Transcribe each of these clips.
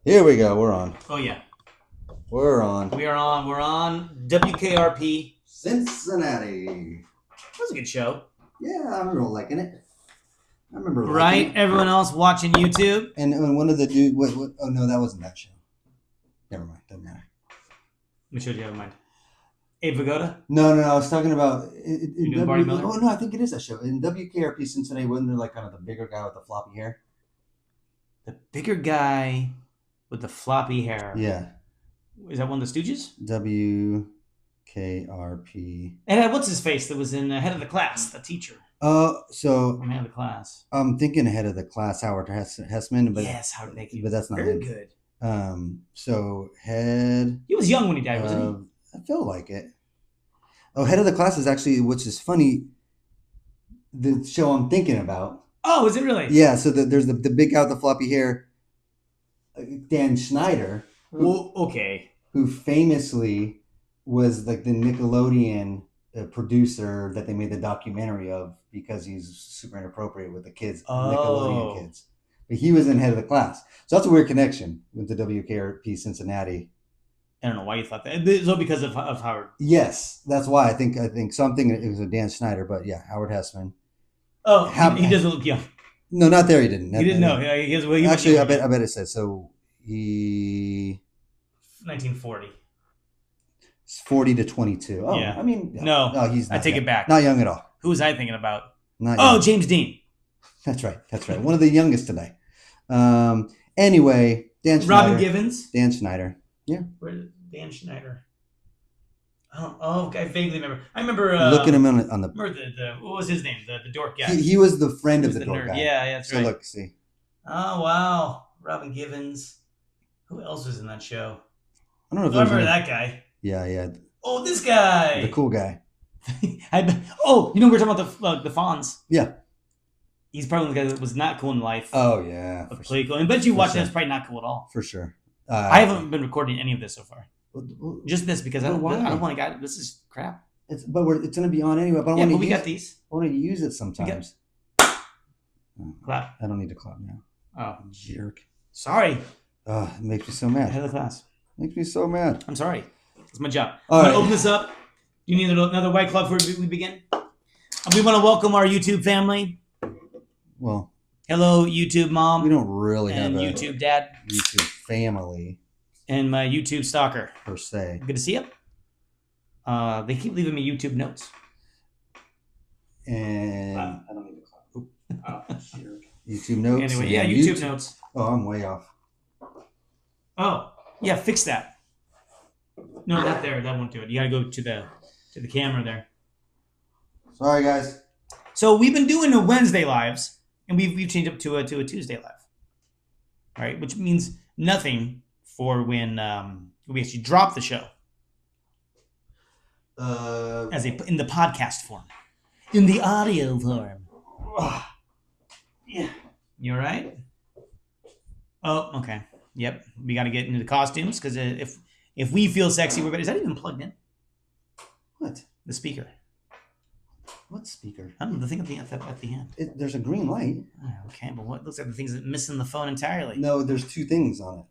Here we go. We're on. Oh yeah, We're on. we are on. We're on WKRP. Cincinnati. That was a good show, Yeah, I remember liking it. I remember liking right? it. Everyone else watching YouTube. And one of the dude. What? Oh no, that wasn't that show. Never mind. Doesn't matter. Which show do you have in mind? Abe Vigoda. No. I was talking about. You doing Barney Miller? Oh no, I think it is that show. In WKRP Cincinnati, wasn't there like kind of the bigger guy with the floppy hair? The bigger guy with the floppy hair. Yeah. Is that one of the Stooges? WKRP. And what's his face that was in Head of the Class, the teacher. So From Head of the Class. I'm thinking ahead of the class, Howard Hessman, but Yes, Howard. Thank you. But that's not very him. good. So head. He was young when he died, wasn't I feel like it. Oh, head of the class is actually, which is funny, the show I'm thinking about. Oh, is it really? Yeah, so there's the big guy with the floppy hair, Dan Schneider, Okay. who famously was like the Nickelodeon producer that they made the documentary of because he's super inappropriate with the kids, Nickelodeon kids. But he was in head of the class. So that's a weird connection with the WKRP Cincinnati. I don't know why you thought that. It's all because of Howard. Yes, that's why I think something. It was a Dan Schneider, but yeah, Howard Hessman. Oh, he doesn't look young. No, not there. He didn't. He didn't know. He Actually, I bet it says so. He 1940. 40 to 22. Oh, Yeah. I mean, No, he's not I take young. it back. Not young at all. Who was I thinking about? Not Oh, young. James Dean. That's right. One of the youngest today. Anyway, Dan Schneider. Robin Givens. Dan Schneider. Yeah. Where did Dan Schneider? Oh, I vaguely remember. I remember looking him on the. Remember what was his name? The dork guy. He was the friend He of was the dork nerd. guy. Yeah, that's so right. Look, see. Oh wow, Robin Givens. Who else was in that show? I don't know if I remember that guy. Yeah. Oh, this guy. The cool guy. You know we were talking about the Fonz. Yeah. He's probably the guy that was not cool in life. Oh yeah. But play cool. And bet you watch sure. that's probably not cool at all. For sure. I haven't been recording any of this so far. Well, Just this because I don't want to. This is crap. it's going to be on anyway. But We got these. I want to use it sometimes. Clap. I don't need to clap now. Oh, Jerk. sorry. It makes me so mad. Head of the class. Makes me so mad. I'm sorry. It's my job. All I'm right. going to open this up. Do you need another White Club before we begin? We want to welcome our YouTube family. Well, hello, YouTube mom. We don't really and have a YouTube dad. YouTube family. And my YouTube stalker. Per se. Good to see you. They keep leaving me YouTube notes. And I don't need to clap. Oh, jerk. YouTube notes. Anyway, yeah, YouTube notes. Oh, I'm way off. Oh, yeah, fix that. No, not there. That won't do it. You got to go to the camera there. Sorry, guys. So we've been doing the Wednesday lives, and we've changed up to a Tuesday live. All right, which means nothing for when we actually drop the show in the podcast form, in the audio form. Yeah, you all right? Oh, okay. Yep, we got to get into the costumes because if we feel sexy, we're better. Is that even plugged in? What? The speaker. What speaker? I don't know, the thing at the end. There's a green light. Oh, okay, but what looks like the things that missing the phone entirely? No, there's two things on it.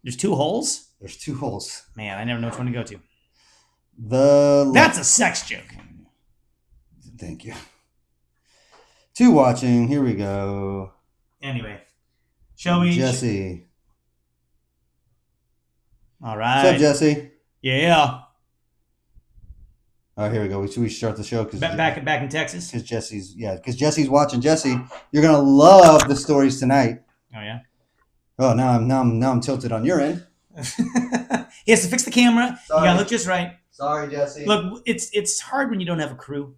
There's two holes? There's two holes. Man, I never know which one to go to. That's a sex joke. Thank you. Two watching. Here we go. Anyway, shall we? Jesse. All right. What's up, Jesse? Yeah. All right, here we go. Should we start the show? Back in Texas. Because Jesse's watching. Jesse, you're gonna love the stories tonight. Oh yeah. Oh, now I'm tilted on your end. He has to fix the camera. Sorry. You gotta look just right. Sorry, Jesse. Look, it's hard when you don't have a crew.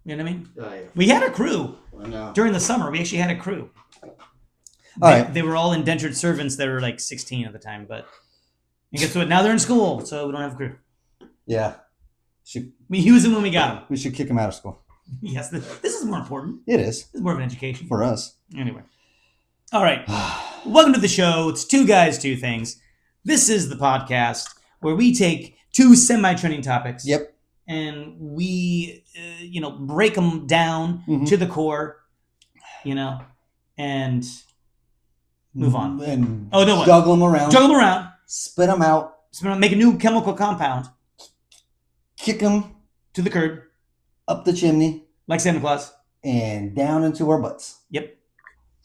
You know what I mean? Oh, yeah. We had a crew I know. during the summer. We actually had a crew. They were all indentured servants that were like 16 at the time, but and guess what? Now they're in school, so we don't have a crew. Yeah. We use them when we got them. We should kick them out of school. Yes, this is more important. It is. This is more of an education. For us. Anyway. All right. Welcome to the show. It's Two Guys, Two Things. This is the podcast where we take two semi-trending topics. Yep. And we, break them down to the core, and Move on. And Oh, no, what? juggle them around. Juggle them around. Spit them out. Make a new chemical compound. Kick them to the curb. Up the chimney. Like Santa Claus. And down into our butts. Yep.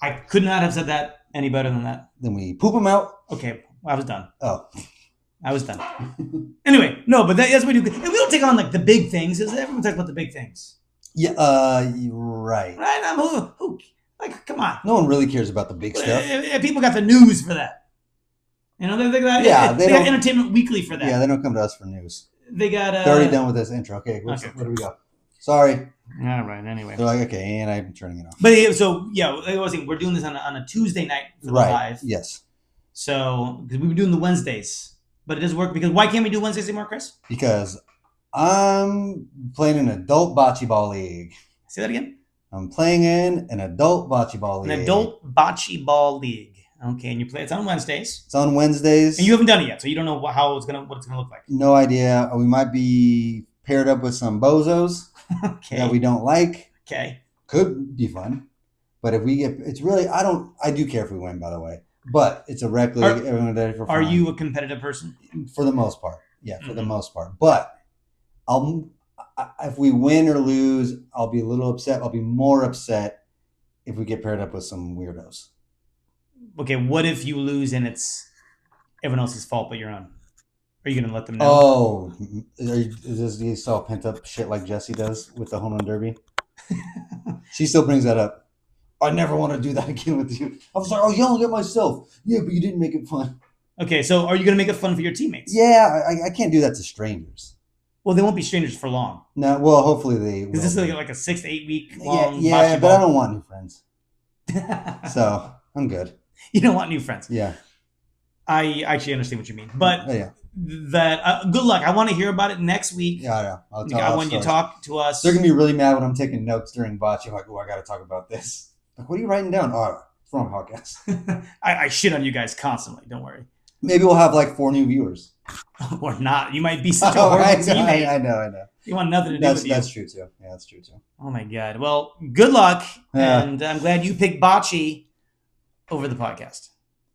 I could not have said that any better than that. Then we poop them out. Okay, I was done. Oh. I was done. Anyway, no, but that's what we do. And we don't take on like the big things. Everyone talks about the big things. Yeah, right. Right? Like, come on. No one really cares about the big stuff. People got the news for that. You know, they got Entertainment Weekly for that. Yeah, they don't come to us for news. They got. They're already done with this intro. Okay, where do we go? Sorry. All right. Anyway, they're like, okay, and I'm turning it off. But so yeah, I was saying we're doing this on a Tuesday night for the live. Yes. So because we were doing the Wednesdays, but it doesn't work because why can't we do Wednesdays anymore, Chris? Because I'm playing an adult bocce ball league. Say that again. I'm playing in an adult bocce ball league. An adult bocce ball league. Okay, and you play. It's on Wednesdays. It's on Wednesdays, and you haven't done it yet, so you don't know what it's gonna look like. No idea. We might be paired up with some bozos that we don't like. Okay, could be fun, but if we get, it's really I do care if we win, by the way. But it's a rec league. Everyone there for fun. Are you a competitive person? For the most part, yeah, for the most part. But if we win or lose, I'll be a little upset. I'll be more upset if we get paired up with some weirdos. Okay, what if you lose and it's everyone else's fault but your own? Are you going to let them know? Oh, is this all pent up shit like Jessie does with the home run derby? She still brings that up. I never want to do that again with you. I was like, I'll yell at myself. Yeah, but you didn't make it fun. Okay, so are you going to make it fun for your teammates? Yeah, I can't do that to strangers. Well, they won't be strangers for long. No, well, hopefully they will. Because this is like a 6 to 8 week long Yeah, but I don't want new friends. So, I'm good. You don't want new friends. Yeah. I actually understand what you mean. But yeah. Good luck. I want to hear about it next week. Yeah. I want you to talk to us. They're going to be really mad when I'm taking notes during bocce. I'm like, oh, I got to talk about this. Like, what are you writing down? Oh, it's wrong podcast. I shit on you guys constantly. Don't worry. Maybe we'll have like 4 new viewers. Or not. You might be such a horrible teammate. I know. You want nothing to do with you. That's true too. Yeah, that's true too. Oh my God. Well, good luck. Yeah. And I'm glad you picked bocce over the podcast.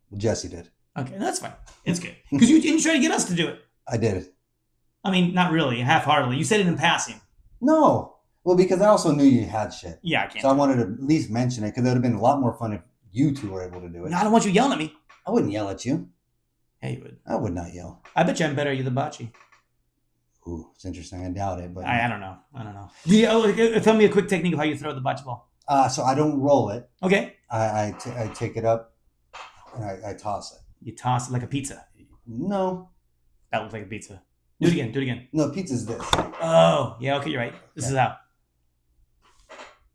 Well, Jessie did. Okay, that's fine. It's good. Because you tried to get us to do it. I did it. I mean, not really, half-heartedly. You said it in passing. No. Well, because I also knew you had shit. Yeah, I can't. So I wanted to at least mention it because it would have been a lot more fun if you two were able to do it. No, I don't want you yelling at me. I wouldn't yell at you. Yeah, you would. I would not yell. I bet you I'm better at you than bocce. Ooh, it's interesting. I doubt it, but I don't know. Tell me a quick technique of how you throw the bocce ball. So I don't roll it. Okay. I take it up and I toss it. You toss it like a pizza. No. That looks like a pizza. Do it again. No, pizza's this. Oh, yeah. Okay, you're right. This is how.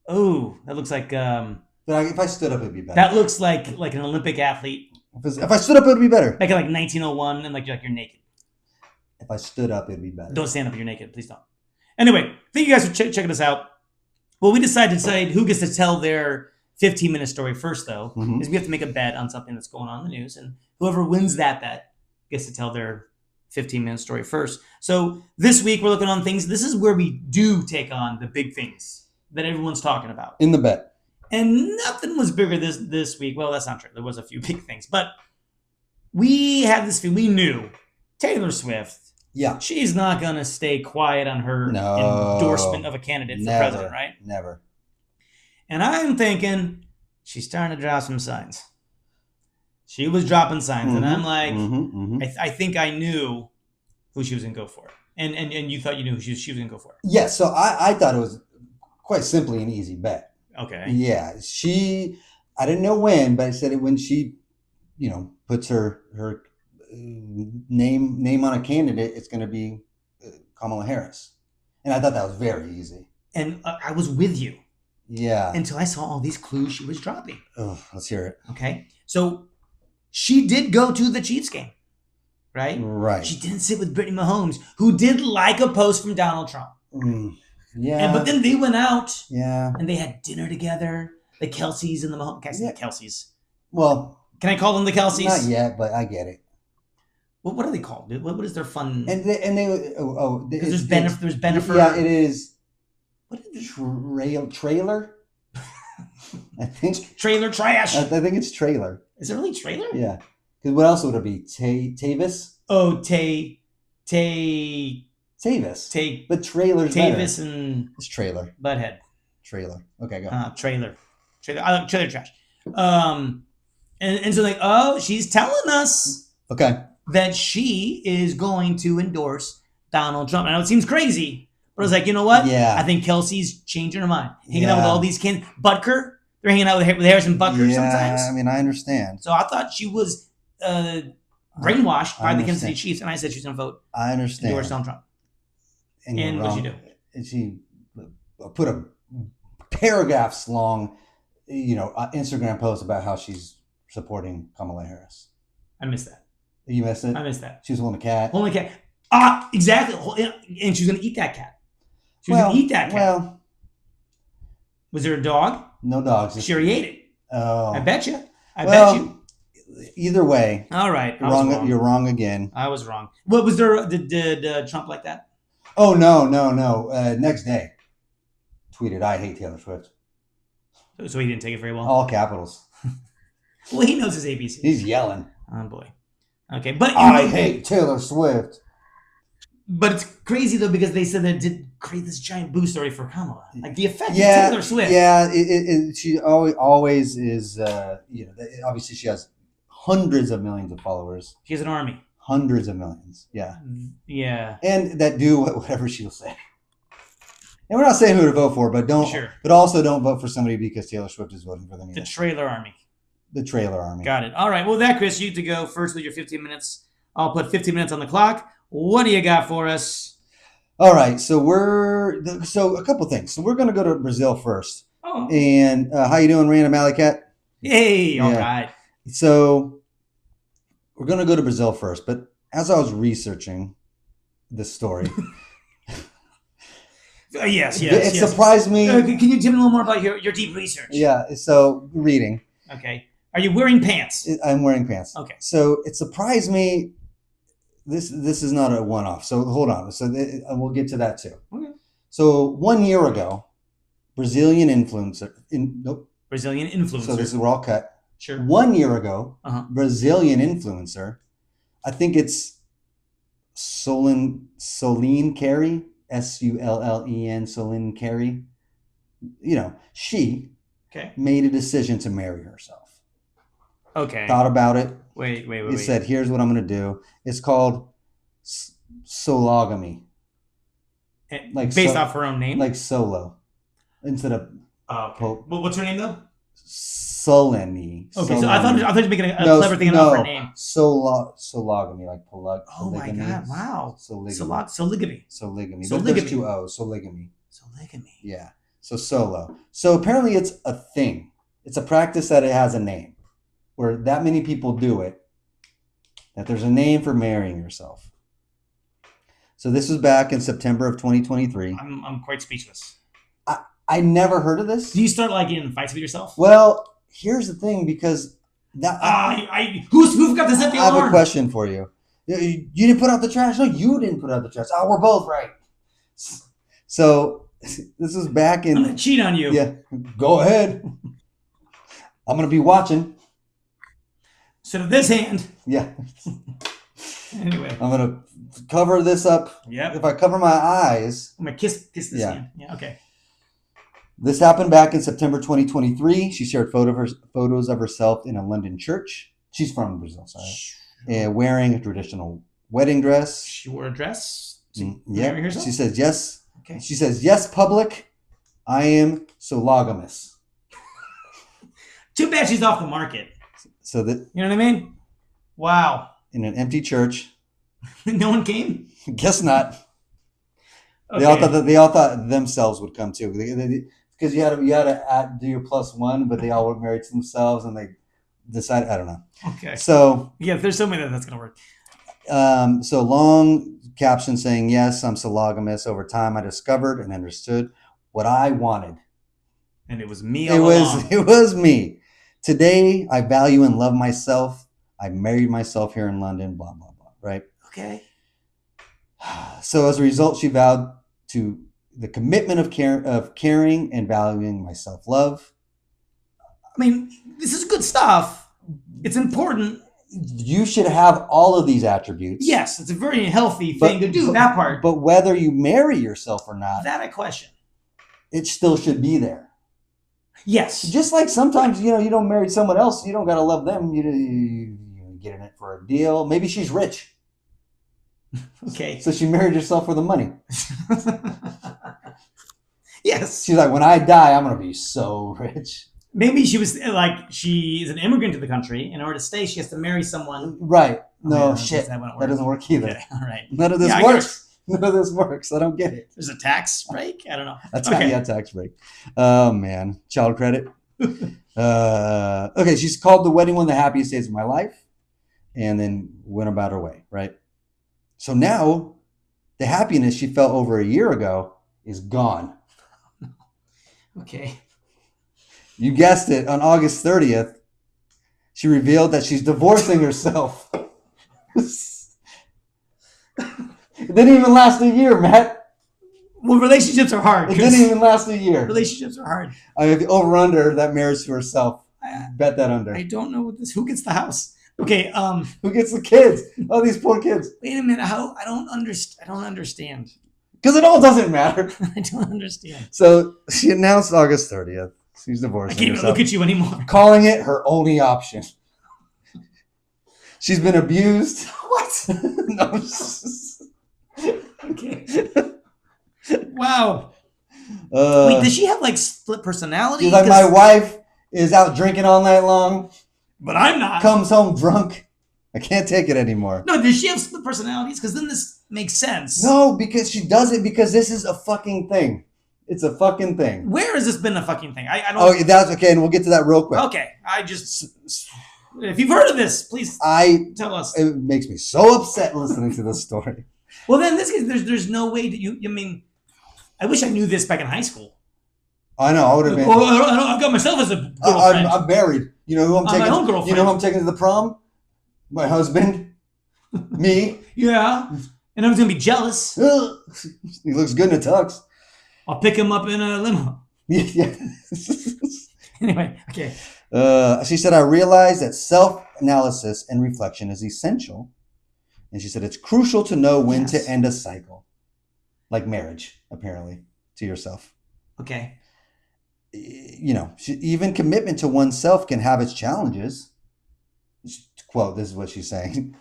Oh, that looks like. But if I stood up, it'd be better. That looks like an Olympic athlete. If I stood up, it'd be better. Back in like 1901, and you're naked. If I stood up, it'd be better. Don't stand up. You're naked. Please don't. Anyway, thank you guys for checking us out. Well, we decided to decide who gets to tell their 15-minute story first, though, is we have to make a bet on something that's going on in the news, and whoever wins that bet gets to tell their 15-minute story first. So this week we're looking on things. This is where we do take on the big things that everyone's talking about in the bet. And nothing was bigger this week. Well, that's not true. There was a few big things, but we had this feeling. We knew Taylor Swift. Yeah, she's not gonna stay quiet on her endorsement of a candidate for president, right? Never. And I'm thinking she's starting to drop some signs. She was dropping signs, and I'm like, I think I knew who she was going to go for. And you thought you knew who she was going to go for. Yeah, so I thought it was quite simply an easy bet. Okay. Yeah, I didn't know when, but I said it when she, puts her name on a candidate, it's going to be Kamala Harris. And I thought that was very easy. And I was with you. Yeah. Until I saw all these clues she was dropping. Oh, let's hear it. Okay. So she did go to the Chiefs game, right? Right. She didn't sit with Brittany Mahomes, who did like a post from Donald Trump. Yeah. But then they went out. Yeah. And they had dinner together. The Kelseys and the Mahomes. Can I say the Kelseys? Well. Can I call them the Kelseys? Not yet, but I get it. What are they called? What is their fun? And they because there's Bennifer. Yeah, it is. What is it? Trailer? I think trailer trash. I think it's trailer. Is it really trailer? Yeah. Because what else would it be? Tavis? Oh, Tavis. But trailer's Tavis better. and It's trailer. Butthead. Trailer. Okay, go. Trailer. Trailer trash. And so like, she's telling us Okay. that she is going to endorse Donald Trump. I know it seems crazy, but I was like, you know what? Yeah. I think Kelsey's changing her mind. Hanging out with all these kids. Butker. They're hanging out with Harrison Butker sometimes. I mean, I understand. So I thought she was brainwashed by the Kansas City Chiefs, and I said she's going to vote. I understand. Endorse Donald Trump. And what'd she do? And she put a paragraphs long, Instagram post about how she's supporting Kamala Harris. I missed that. You missed it? I missed that. She was holding a cat. Holding a cat. Exactly. And she was going to eat that cat. She was going to eat that cat. Well, was there a dog? No dogs. She already ate it. Oh. I bet you. Bet you. Either way. All right. You're wrong again. I was wrong. What was there? Did Trump like that? Oh, no. Next day, tweeted, "I hate Taylor Swift." So he didn't take it very well? All capitals. Well, he knows his ABC. He's yelling. Oh, boy. Okay, but... I hate Taylor Swift. But it's crazy, though, because they said that it did create this giant boost story for Kamala. Like, the effect of Taylor Swift. Yeah, she always is, obviously she has hundreds of millions of followers. She has an army. Hundreds of millions, yeah. Yeah. And that do whatever she'll say. And we're not saying who to vote for, but but also don't vote for somebody because Taylor Swift is voting for them either. The trailer army. The trailer army. Got it. All right. Well, that, Chris, you get to go first with your 15 minutes. I'll put 15 minutes on the clock. What do you got for us? All right. So a couple things. So we're going to go to Brazil first. Oh. And how you doing, Random Alley Cat? Hey, all right. So we're going to go to Brazil first. But as I was researching this story... Yes. It surprised me. Can you tell me a little more about your deep research? Yeah. So reading. Okay. Are you wearing pants? I'm wearing pants. Okay. So it surprised me. This is not a one-off. So hold on. So we'll get to that too. Okay. So 1 year ago, Brazilian influencer. Brazilian influencer. So this is we're all cut. Sure. 1 year ago, Brazilian influencer. I think it's Soline Carey. Sullen Soline Carey. She made a decision to marry herself. Okay. Thought about it. Wait. He said, "Here's what I'm going to do." It's called sologamy. Like based off her own name? Like solo. Instead of... Well, what's her name, though? Soleny. Okay, so I thought you were making a clever thing off her name. Sologamy, like polygamy. Oh my God! Wow. Soligamy. There's two O's. Soligamy. Yeah. So solo. So apparently it's a thing. It's a practice that it has a name. Where that many people do it, that there's a name for marrying yourself. So this was back in September of 2023. I'm quite speechless. I never heard of this. Do you start like getting fights with yourself? Well, here's the thing, because who forgot to set the alarm? I have a question for you. You didn't put out the trash? No, you didn't put out the trash. We're both right. So this was back in... I'm going to cheat on you. Yeah, go ahead. I'm going to be watching. So to this hand. Yeah. Anyway. I'm going to cover this up. Yep. If I cover my eyes... I'm going to kiss this hand. Yeah, okay. This happened back in September 2023. She shared photos of herself in a London church. She's from Brazil, sorry. Wearing a traditional wedding dress. She wore a dress to marry herself? She says yes. Okay. She says, "Yes, public, I am sologamous." Too bad she's off the market. So that... You know what I mean? Wow. In an empty church. No one came? Guess not. Okay. They all thought themselves would come too. Because you had to do your +1, but they all were married to themselves, and they decided, I don't know. Okay. So yeah, if there's so many that's gonna work. So long caption saying, "Yes, I'm sologamous. Over time, I discovered and understood what I wanted, and it was me. It was me. Today, I value and love myself. I married myself here in London. Blah blah blah." Right? Okay. So as a result, she vowed to the commitment of caring and valuing my self-love. I mean, this is good stuff. It's important. You should have all of these attributes. Yes, it's a very healthy thing to do, that part. But whether you marry yourself or not, that I question. It still should be there. Yes. Just like sometimes, you don't marry someone else. You don't got to love them. You get in it for a deal. Maybe she's rich. Okay. So she married herself for the money. Yes. She's like, when I die, I'm going to be so rich. Maybe she was like, she is an immigrant to the country. In order to stay, she has to marry someone. Right. No, okay, shit. That doesn't work either. Okay. All right. None of this works. None of this works. I don't get it. There's a tax break? I don't know. Tax break. Oh, man. Child credit. Okay, she's called the wedding one of the happiest days of my life and then went about her way, right? So now the happiness she felt over a year ago is gone. Okay. You guessed it. On August 30th, she revealed that she's divorcing herself. It didn't even last a year, Matt. Well, relationships are hard. It didn't even last a year. Relationships are hard. I have the over-under that marriage to herself. Bet that under. I don't know what this. Who gets the house? Okay. Who gets the kids? Oh, these poor kids. Wait a minute. How? I don't understand. Because it all doesn't matter. I don't understand. So she announced August 30th. She's divorcing I can't even look at you anymore. Calling it her only option. She's been abused. What? No. Okay. Wow. Wait, does she have like split personality? She's like, my wife is out drinking all night long. But I'm not. Comes home drunk. I can't take it anymore. No, does she have split personalities? Because then this makes sense. No, because she does it because this is a fucking thing. It's a fucking thing. Where has this been a fucking thing? I don't. Oh, that's okay, and we'll get to that real quick. Okay, if you've heard of this, please tell us. It makes me so upset listening to this story. Well, then in this case, there's no way that you. I mean, I wish I knew this back in high school. I know. I would have been. I've got myself as a girlfriend. I'm married. You know who I'm taking? My own girlfriend. You know who I'm taking to the prom? My husband. Me. Yeah. And I was gonna be jealous. He looks good in a tux. I'll pick him up in a limo. Yeah. Anyway, okay. She said, I realized that self-analysis and reflection is essential. And she said, it's crucial to know when to end a cycle. Like marriage, apparently, to yourself. Okay. Even commitment to oneself can have its challenges. Quote, this is what she's saying.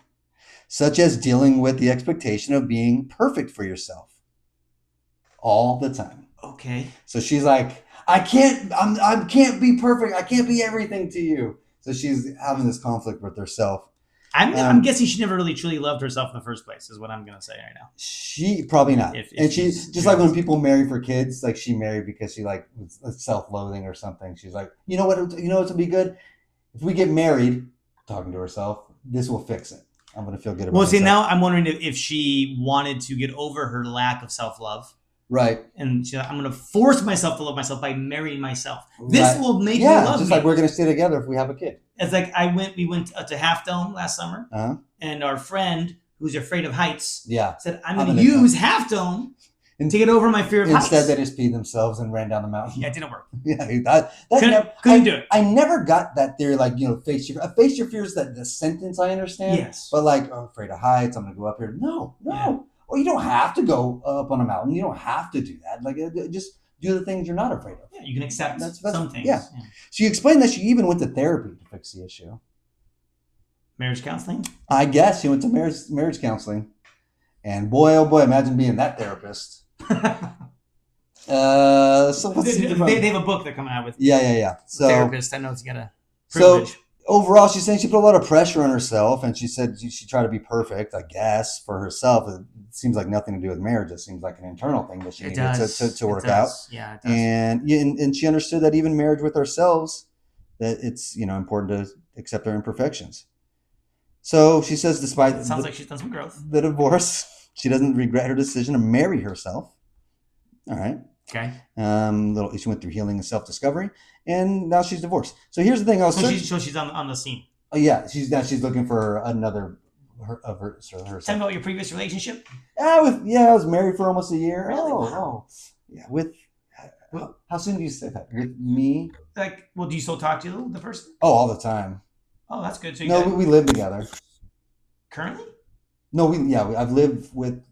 Such as dealing with the expectation of being perfect for yourself. All the time. Okay. So she's like, I can't be perfect. I can't be everything to you. So she's having this conflict with herself. I'm guessing she never really truly loved herself in the first place, is what I'm going to say right now. She probably not. And she's just like when people marry for kids, like she married because she like was self-loathing or something. She's like, you know what's going to be good? If we get married, talking to herself, this will fix it. I'm going to feel good about it. Well, see, now I'm wondering if she wanted to get over her lack of self-love. Right. And she's like, I'm going to force myself to love myself by marrying myself. This will make me love just me. like we're going to stay together if we have a kid. It's like we went to Half Dome last summer, and our friend who's afraid of heights said, I'm going to use Half Dome to get over my fear of heights. Instead, they just peed themselves and ran down the mountain. Yeah, it didn't work. Yeah, couldn't do it. I never got that theory, like, face your fears, that the sentence I understand. Yes. But like, I'm afraid of heights, I'm going to go up here. No. Yeah. Well, you don't have to go up on a mountain. You don't have to do that. Like, just do the things you're not afraid of. Yeah, you can accept some things. Yeah. She explained that she even went to therapy to fix the issue. Marriage counseling? I guess she went to marriage counseling. And boy, oh boy, imagine being that therapist. So they have a book they're coming out with. Yeah. So therapist, I know it's got a privilege. So overall, she's saying she put a lot of pressure on herself, and she said she tried to be perfect, I guess, for herself. It seems like nothing to do with marriage. It seems like an internal thing that she needed to work out. Yeah, it does. And she understood that even marriage with ourselves, that it's important to accept our imperfections. So she says, despite it sounds like she's done some growth. The divorce, she doesn't regret her decision to marry herself. All right. Okay. She went through healing and self-discovery, and now she's divorced. So here's the thing. So she's on the scene. Oh yeah, she's looking for another of herself. Tell me about your previous relationship. I was married for almost a year. Really? Oh. Yeah. How soon do you say that? With me? Like, well, do you still talk to the person? Oh, all the time. Oh, that's good. So you No, got we live together. currently? No, I've lived with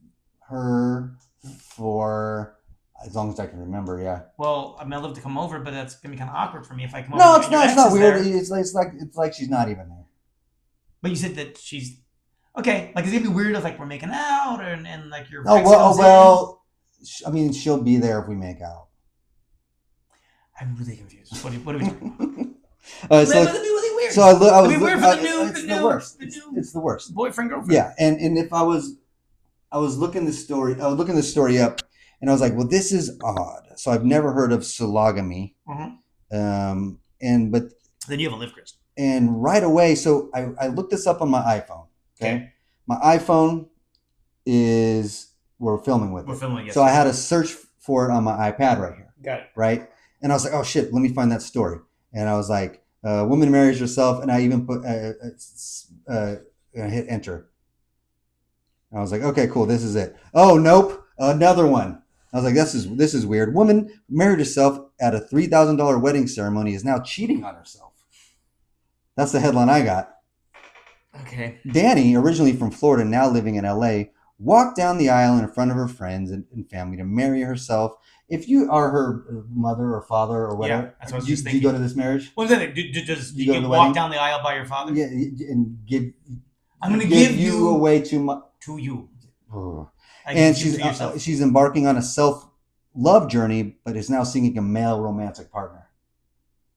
her for as long as I can remember. Yeah. Well, I mean, I'd love to come over, but that's gonna be kind of awkward for me if I come over No, and your it's ex not is weird. there. It's like she's not even there. But you said that she's okay. Like, is it gonna be weird if like we're making out and like your Oh ex well, comes oh, well. I mean, she'll be there if we make out. in? I'm really confused. What are we doing? So, That'd be really weird. so I It'd was be weird looking. for the new, It's the worst. It's the worst. boyfriend girlfriend. Yeah, and if I was looking the story up, and I was like, well, this is odd. So I've never heard of sologamy. And but then you have a live, Chris. And right away, so I looked this up on my iPhone. Okay. My iPhone we're filming with We're it. filming, yes. So I had to search for it on my iPad right here. Got it. Right. And I was like, oh shit, let me find that story. And I was like, woman marries herself, and I even put hit enter. And I was like, okay, cool, this is it. Oh nope, another one. I was like, this is weird. Woman married herself at a $3,000 wedding ceremony is now cheating on herself. That's the headline I got. Okay. Danny, originally from Florida, now living in LA, walked down the aisle in front of her friends and family to marry herself. If you are her mother or father or whatever, that's what I was just thinking. Do you go to this marriage? What is that? Does you get walk down the aisle by your father? Yeah, and I'm going to give you away to you. Oh. And she's embarking on a self-love journey, but is now seeking a male romantic partner.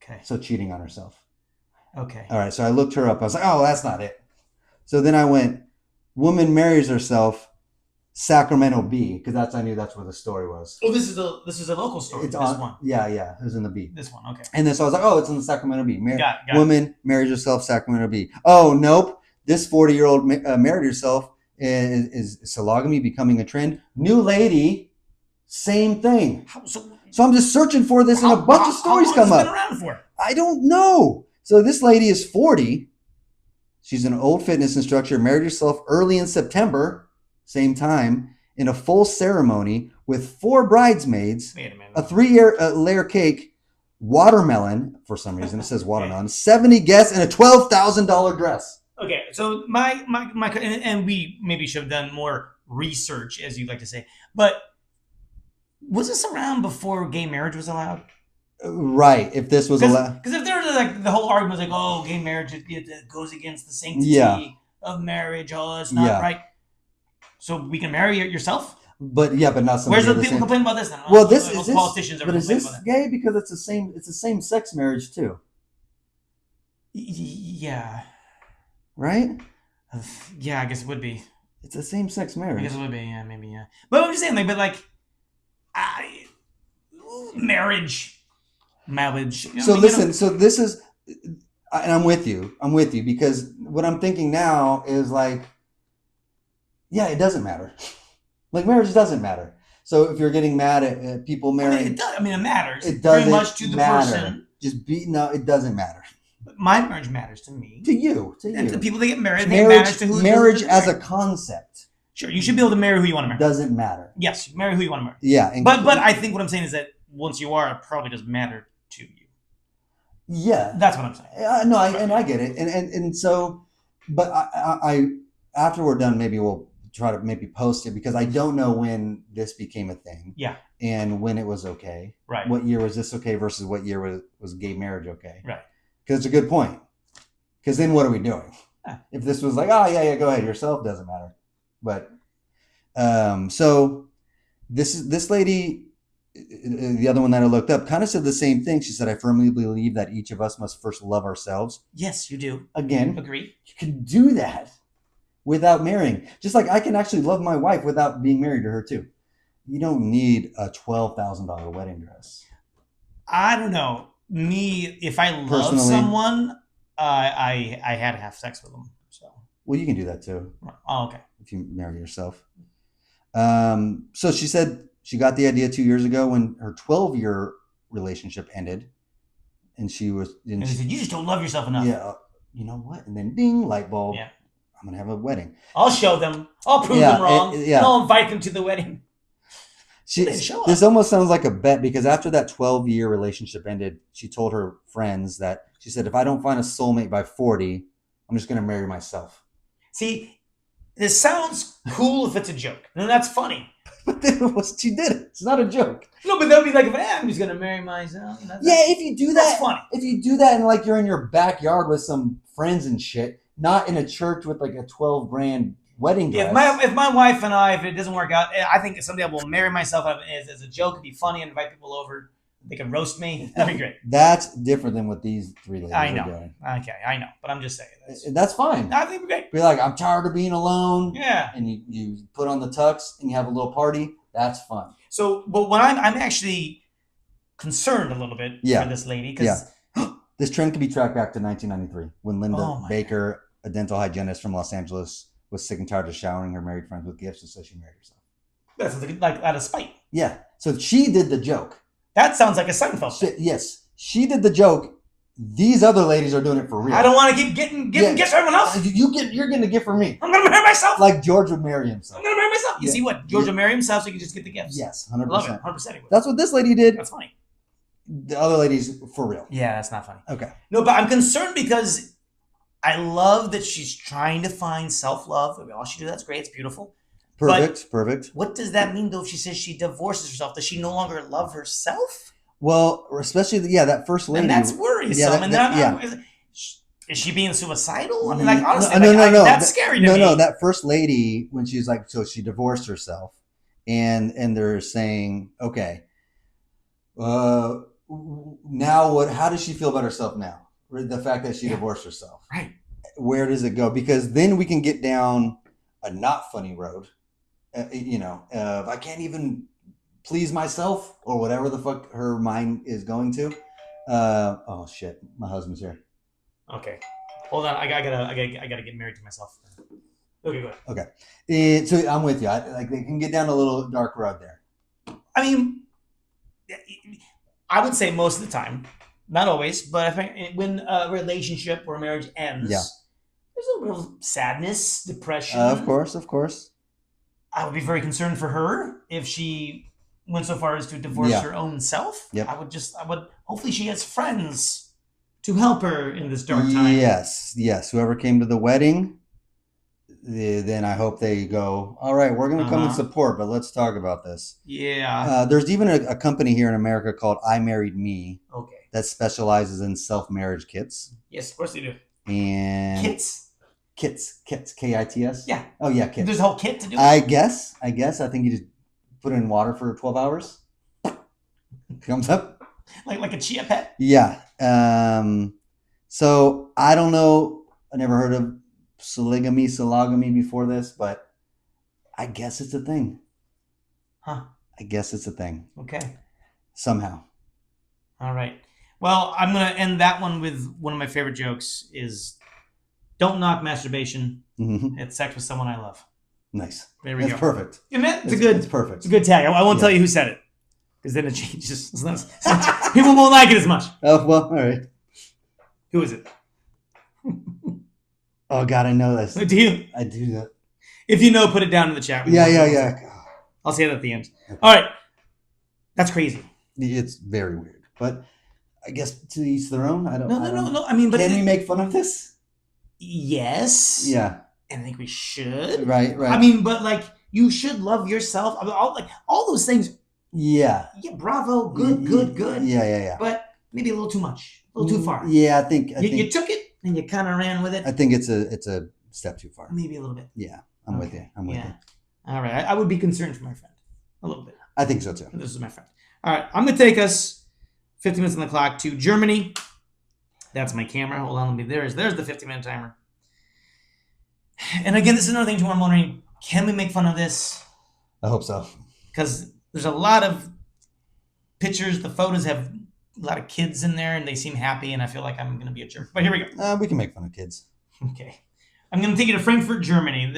Okay. So cheating on herself. Okay. All right. So I looked her up. I was like, oh, that's not it. So then I went, woman marries herself, Sacramento Bee, because I knew that's where the story was. Oh, this is a local story. It's this one. Yeah, it was in the Bee. This one, okay. And then so I was like, oh, it's in the Sacramento Bee. Got woman marries herself, Sacramento Bee. Oh, nope. This 40-year-old married herself. Is sologamy becoming a trend? New lady, same thing. So I'm just searching for this, and a bunch of stories come up. How long has it been around for? I don't know. So this lady is 40. She's an old fitness instructor, married herself early in September, same time, in a full ceremony with 4 bridesmaids, Wait a minute. a 3-layer cake, watermelon, for some reason, it says watermelon, 70 guests, and a $12,000 dress. Okay, so my and we maybe should have done more research, as you like to say, but was this around before gay marriage was allowed? Right. If this was allowed, because if there's like the whole argument was like, oh, gay marriage it goes against the sanctity of marriage. Oh, it's not right. So we can marry yourself. But not somebody. Where's the people complaining about this then? Well, this is politicians. But is this gay? Because it's the same sex marriage too. Yeah. Right? Yeah, I guess it would be. It's a same-sex marriage. I guess it would be, yeah, maybe, yeah. But I'm just saying, marriage. So listen, so this is, and I'm with you, because what I'm thinking now is like, yeah, it doesn't matter. Like marriage doesn't matter. So if you're getting mad at people marrying, it does. I mean, it matters. It doesn't very much to the person. It doesn't matter. My marriage matters to me. To you. And to people that get married, marriage, it matters to who. Marriage as a concept. Sure, you should be able to marry who you want to marry. Doesn't matter. Yes, marry who you want to marry. Yeah. But I think what I'm saying is that once you are, it probably doesn't matter to you. Yeah. That's what I'm saying. No, I get it. And so, but I after we're done, maybe we'll try to maybe post it, because I don't know when this became a thing. Yeah. And when it was okay. Right. What year was this okay versus what year was gay marriage okay? Right. Because it's a good point. Because then what are we doing? If this was like, oh yeah, go ahead, yourself, doesn't matter. But so this lady, the other one that I looked up, kind of said the same thing. She said, I firmly believe that each of us must first love ourselves. Yes, you do. Again, agree. You can do that without marrying. Just like I can actually love my wife without being married to her too. You don't need a $12,000 wedding dress. I don't know. Me, if I love someone, I had to have sex with them. So. Well, you can do that too. Oh, okay. If you marry yourself. So she said she got the idea 2 years ago when her 12-year relationship ended, and she was. And she said, "You just don't love yourself enough." Yeah. You know what? And then, ding, light bulb. Yeah. I'm gonna have a wedding. I'll show them. I'll prove them wrong. And I'll invite them to the wedding. didn't show This up. almost sounds like a bet because after that 12-year relationship ended, she told her friends that she said, if I don't find a soulmate by 40, I'm just going to marry myself. See, this sounds cool if it's a joke. No, that's funny. But then she did it. It's not a joke. No, but that would be like, I'm just going to marry myself. If you do that, that's funny. If you do that and like you're in your backyard with some friends and shit, not in a church with like a 12 grand wedding dress. If my wife and I, if it doesn't work out, I think someday I will marry myself as a joke. It'd be funny and invite people over. They can roast me. That'd be great. That's different than what these three ladies I know. are doing. Okay, I know. But I'm just saying. That's fine. I think we're great. Be like, I'm tired of being alone. Yeah. And you put on the tux and you have a little party. That's fun. So, but when I'm actually concerned a little bit for this lady. Because this trend can be tracked back to 1993 when Linda Baker, a dental hygienist from Los Angeles, was sick and tired of showering her married friends with gifts, and so she married herself. That's like out of spite. Yeah. So she did the joke. That sounds like a Seinfeld thing. Yes. She did the joke. These other ladies are doing it for real. I don't want to keep giving gifts to everyone else. You're getting a gift from me. I'm going to marry myself. Like George would marry himself. I'm going to marry myself. You see what? George would marry himself so he can just get the gifts. Yes, 100%. Love it. 100%. That's what this lady did. That's funny. The other ladies, for real. Yeah, that's not funny. Okay. No, but I'm concerned because I love that she's trying to find self-love. I mean, all she did, that's great. It's beautiful. Perfect. What does that mean, though, if she says she divorces herself? Does she no longer love herself? Well, especially, that first lady. And that's worrisome. Is she being suicidal? I mean, like, honestly, no. That's scary to me. No, that first lady, when she's like, so she divorced herself. And they're saying, okay, now what? How does she feel about herself now? The fact that she divorced herself. Right. Where does it go? Because then we can get down a not funny road. I can't even please myself or whatever the fuck her mind is going to. Oh shit, my husband's here. Okay, hold on. I gotta get married to myself. Okay, go ahead. Okay, so I'm with you. They can get down a little dark road there. I mean, I would say most of the time, not always, but I think when a relationship or a marriage ends, there's a little sadness, depression. Of course. I would be very concerned for her if she went so far as to divorce her own self. Yep. I would hopefully she has friends to help her in this dark time. Yes. Whoever came to the wedding, then I hope they go, all right, we're going to come and support, but let's talk about this. Yeah. There's even a company here in America called I Married Me. Okay. That specializes in self-marriage kits. Yes, of course they do. And kits, Kits, Yeah. Oh yeah, kits. There's a whole kit to do it. I guess. I think you just put it in water for 12 hours. Comes up. Like a chia pet? Yeah. So I don't know. I never heard of sologamy before this, but I guess it's a thing. Huh. I guess it's a thing. Okay. Somehow. All right. Well, I'm going to end that one with one of my favorite jokes is don't knock masturbation. Mm-hmm. It's sex with someone I love. Nice. There we go. That's perfect. Isn't it? It's perfect. It's a good tag. I won't tell you who said it because then it changes. People won't like it as much. Oh, well, all right. Who is it? Oh, God, I know this. Do you? I do that. If you know, put it down in the chat. Yeah. I'll say that at the end. Okay. All right. That's crazy. It's very weird. But I guess to each their own. I don't know. No. I mean, but can we make fun of this? Yes. Yeah. And I think we should. Right. I mean, but like, you should love yourself. I mean, all those things. Yeah. Yeah. Bravo. Good. Yeah. But maybe a little too much. A little too far. Yeah, I think you took it and you kind of ran with it. I think it's a step too far. Maybe a little bit. Yeah, I'm with you. I'm with you. All right. I would be concerned for my friend a little bit. I think so too. This is my friend. All right. I'm going to take us 50 minutes on the clock to Germany. That's my camera. Hold on. There's the 50-minute timer. And again, this is another thing too. I'm wondering, can we make fun of this? I hope so. Because there's a lot of pictures. The photos have a lot of kids in there, and they seem happy, and I feel like I'm going to be a jerk. But here we go. We can make fun of kids. Okay. I'm going to take you to Frankfurt, Germany.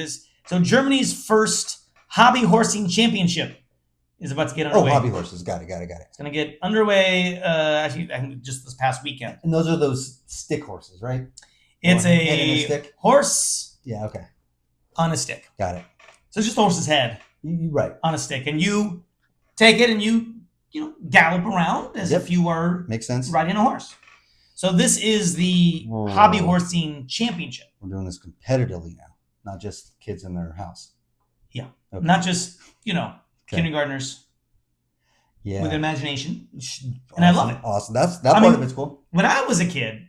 So Germany's first hobby horsing championship is about to get underway. Oh, hobby horses. Got it. It's going to get underway actually, I think just this past weekend. And those are those stick horses, right? It's a stick? Horse Yeah, okay. on a stick. Got it. So it's just a horse's head You're right. on a stick. And you take it and you gallop around as Yep. if you were Makes sense. riding a horse. So this is the Hobby Horsing Championship. We're doing this competitively now, not just kids in their house. Yeah. Okay. Not just, kindergartners Yeah. with imagination. Awesome. And I love it. Awesome. That part of it's cool. When I was a kid,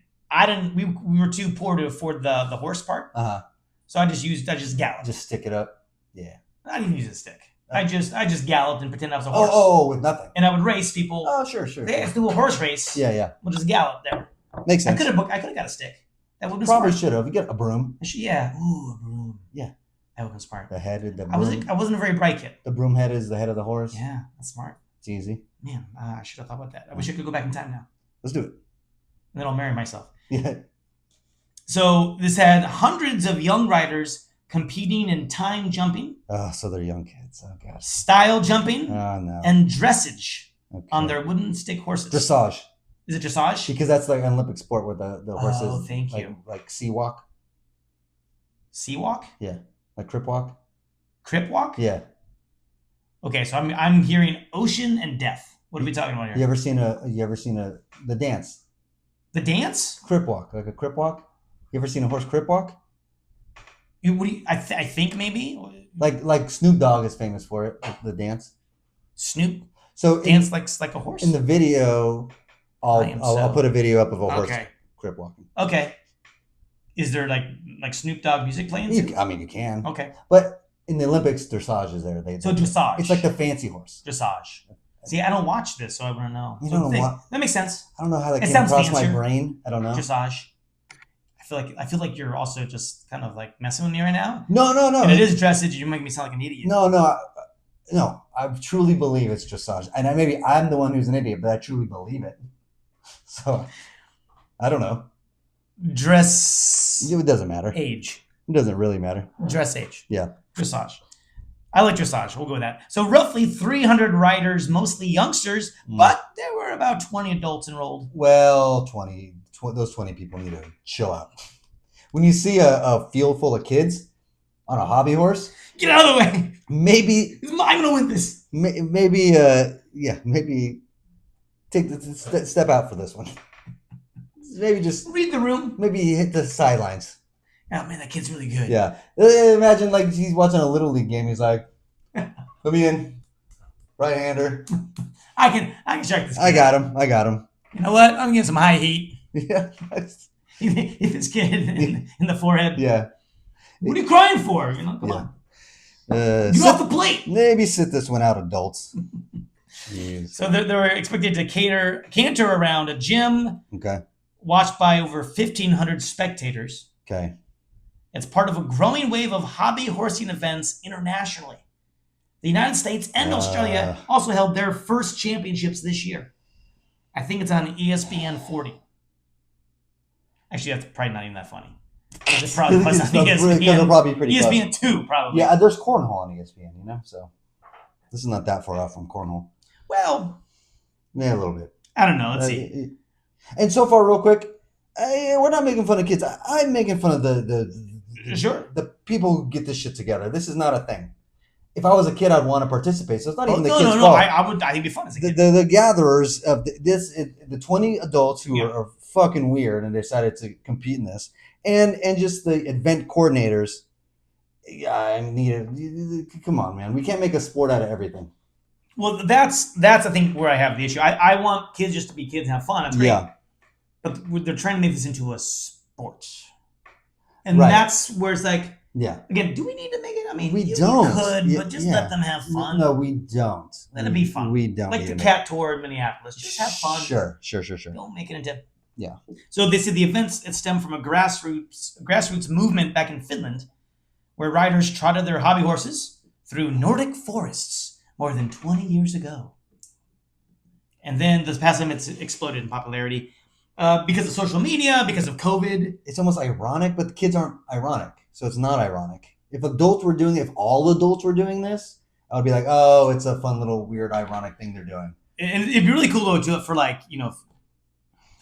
we were too poor to afford the horse part. Uh-huh. So I just galloped. Just stick it up. Yeah. I didn't use a stick. I just galloped and pretended I was a horse. Oh, with nothing. And I would race people. Oh, sure. Let's do a horse race. Yeah. We'll just gallop there. Makes sense. I could have got a stick. That would have been Probably smart. should have. You get a broom. Yeah. Ooh, a broom. Yeah. That would have been smart. The head of the I broom. wasn't a very bright kid. The broom head is the head of the horse. Yeah, that's smart. It's easy. Man, I should have thought about that. I wish I could go back in time now. Let's do it. And then I'll marry myself. Yeah. So this had hundreds of young riders competing in time jumping. Oh, so they're young kids. Oh, gosh. Style jumping. Oh, no. And dressage Okay. on their wooden stick horses. Dressage. Is it dressage? Because that's like an Olympic sport where the horses. Oh, thank you. Like sea walk. Sea walk? Yeah. Like crip walk. Crip walk? Yeah. Okay, so I'm hearing ocean and death. What are we talking about here? You ever seen the dance? The dance? Crip walk. Like a crip walk? You ever seen a horse crip walk? I think maybe Like Snoop Dogg is famous for it, the dance. Snoop So dance like a horse. in the video, I'll put a video up of a horse crip walking. Okay. Is there like Snoop Dogg music playing? You can. Okay. But in the Olympics, dressage is there. So dressage. It's like the fancy horse. Dressage. See, I don't watch this, so I want to know. You don't know what? That makes sense. I don't know how that It came sounds across my fancier. brain. I don't know. Dressage. I feel like you're also just kind of like messing with me right now. No. And it is dressage. You make me sound like an idiot. No. I truly believe it's dressage, and maybe I'm the one who's an idiot, but I truly believe it. So I don't know. Dress. It doesn't matter. Age. It doesn't really matter. Dress age. Yeah. Dressage. I like dressage. We'll go with that. So roughly 300 riders, mostly youngsters, but there were about 20 adults enrolled. Well, those 20 people need to chill out. When you see a field full of kids on a hobby horse, get out of the way. Maybe I'm gonna win this. Maybe take the step out for this one. Maybe just read the room. Maybe hit the sidelines. Oh man, that kid's really good. Yeah. Imagine like he's watching a little league game. He's like, "Let me in, right-hander. I can check this kid. I got him. You know what? I'm getting some high heat. Yeah. Hit this kid in the forehead. Yeah. What are you crying for? Come on. Get off the plate. Maybe sit this one out, adults. Jeez. So they were expected to canter around a gym. Okay. Watched by over 1,500 spectators. Okay. It's part of a growing wave of hobby horsing events internationally. The United States and Australia also held their first championships this year. I think it's on ESPN 40. Actually, that's probably not even that funny. It probably was on ESPN. They're probably pretty ESPN close. 2, probably. Yeah, there's cornhole on ESPN, so this is not that far off from cornhole. Well, yeah, a little bit. I don't know. Let's see. And so far, real quick, we're not making fun of kids. I'm making fun of the people who get this shit together. This is not a thing. If I was a kid, I'd want to participate. So it's not even the kids' fault. No. I think it'd be fun as a kid. The gatherers of the 20 adults who are fucking weird and decided to compete in this, and just the event coordinators. Come on, man. We can't make a sport out of everything. Well, that's I think where I have the issue. I want kids just to be kids and have fun. That's great. Yeah. But they're trying to make this into a sport. And that's where it's like, again, do we need to make it? I mean, we don't. But just let them have fun. No, we don't. Let it be fun. We don't. Like the cat tour in Minneapolis. Just have fun. Sure. Don't make it into... Yeah. So they said the events stem from a grassroots movement back in Finland, where riders trotted their hobby horses through Nordic forests more than 20 years ago. And then this past time it's exploded in popularity because of social media, because of COVID. It's almost ironic, but the kids aren't ironic. So it's not ironic. If all adults were doing this, I would be like, oh, it's a fun little weird ironic thing they're doing. And it'd be really cool to do it for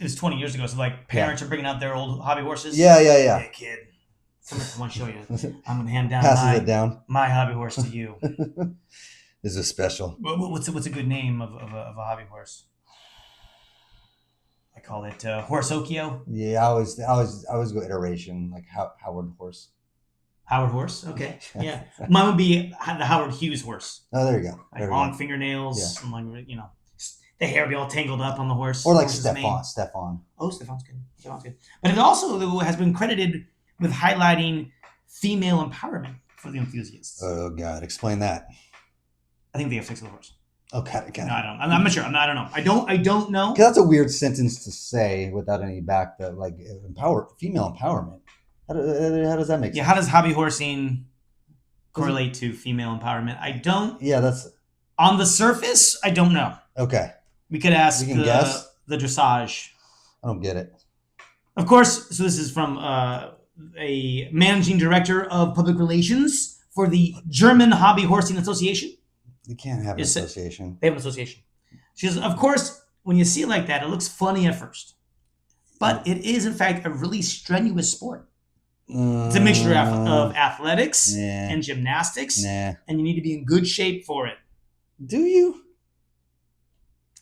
it was 20 years ago. So parents are bringing out their old hobby horses. Yeah. Hey kid, I want to show you. I'm going to hand down my hobby horse to you. This is special. What's a good name of a hobby horse? I call it Horseokio. Yeah, I always go iteration, like Howard horse. Howard horse. Okay. Yeah. Mine would be the Howard Hughes horse. Oh, there you go. Like long fingernails, and like the hair be all tangled up on the horse. Or like Stefan. Oh, Stefan's good. Stefan's good. But it also has been credited with highlighting female empowerment for the enthusiasts. Oh God, explain that. I think they have sex with the horse. Oh God, No, I don't. I'm not sure. I don't know. I don't know. Because that's a weird sentence to say without any like female empowerment. How does that make sense? Yeah, how does hobby horsing correlate to female empowerment? I don't. Yeah, that's on the surface. I don't know. Okay. We could ask guess. The dressage. I don't get it. Of course. So this is from a managing director of public relations for the German Hobby Horsing Association. You can't have an association. They have an association. She says, of course, when you see it like that, it looks funny at first, but it is in fact a really strenuous sport. It's a mixture of athletics and gymnastics, and you need to be in good shape for it. Do you?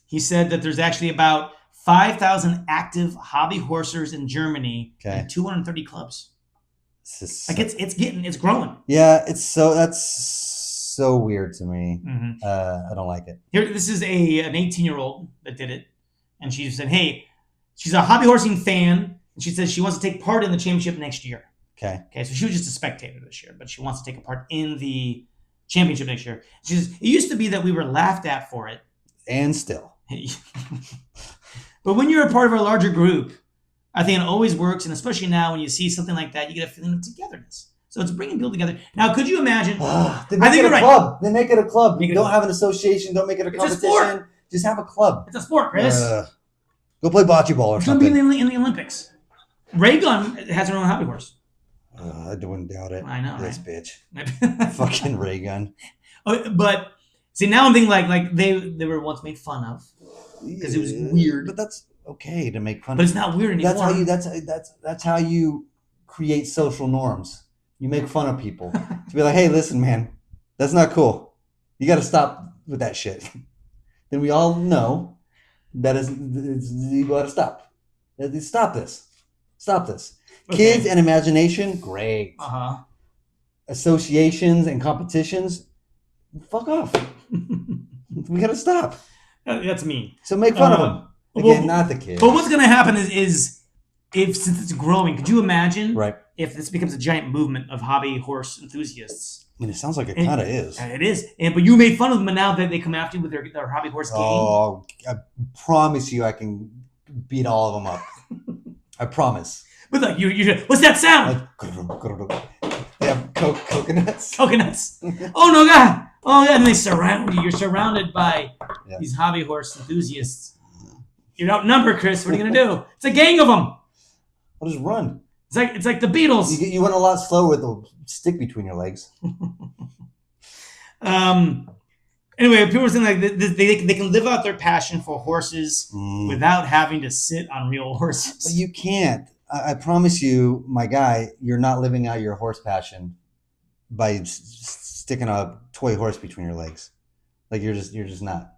He said that there's actually about 5,000 active hobby horsers in Germany and 230 clubs. It's growing. Yeah, that's so weird to me. Mm-hmm. I don't like it. Here, this is an 18-year-old that did it, and she said, "Hey, she's a hobby horsing fan, and she says she wants to take part in the championship next year." Okay, so she was just a spectator this year, but she wants to take a part in the championship next year. She says, "It used to be that we were laughed at for it, and still, but when you're a part of a larger group, I think it always works, and especially now when you see something like that, you get a feeling of togetherness." So it's bringing people together. Now, could you imagine? I think you're right. Club. They make it a club. You don't have an association. Don't make it a competition. Just have a club. It's a sport, Chris. Go play bocce ball or something. It's going to be in the Olympics. Ray Gunn has her own hobby horse. I wouldn't doubt it. I know, this bitch. Fucking Ray Gunn. But see, now I'm thinking like they were once made fun of because it was weird. But that's okay to make fun. But it's not weird anymore. That's how you create social norms. You make fun of people to be like, hey, listen, man, that's not cool. You got to stop with that shit. Then we all know that you got to stop. Stop this. Okay. Kids and imagination, great. Associations and competitions, fuck off. We got to stop. That's mean. So make fun of them. Again, not the kids. But what's going to happen is since it's growing, could you imagine? Right. If this becomes a giant movement of hobby horse enthusiasts. I mean, it sounds like it kind of is. It is. But you made fun of them, and now that they come after you with their hobby horse game. Oh, I promise you I can beat all of them up. I promise. But like, you what's that sound? They have coconuts. Coconuts. Oh, no, God. Oh, yeah, and they surround you. You're surrounded by these hobby horse enthusiasts. You're outnumbered, Chris. What are you going to do? It's a gang of them. I'll just run. It's like the Beatles. You went a lot slower with the stick between your legs. Anyway, people are saying like they can live out their passion for horses without having to sit on real horses. But you can't. I promise you, my guy, you're not living out your horse passion by sticking a toy horse between your legs. Like you're just not.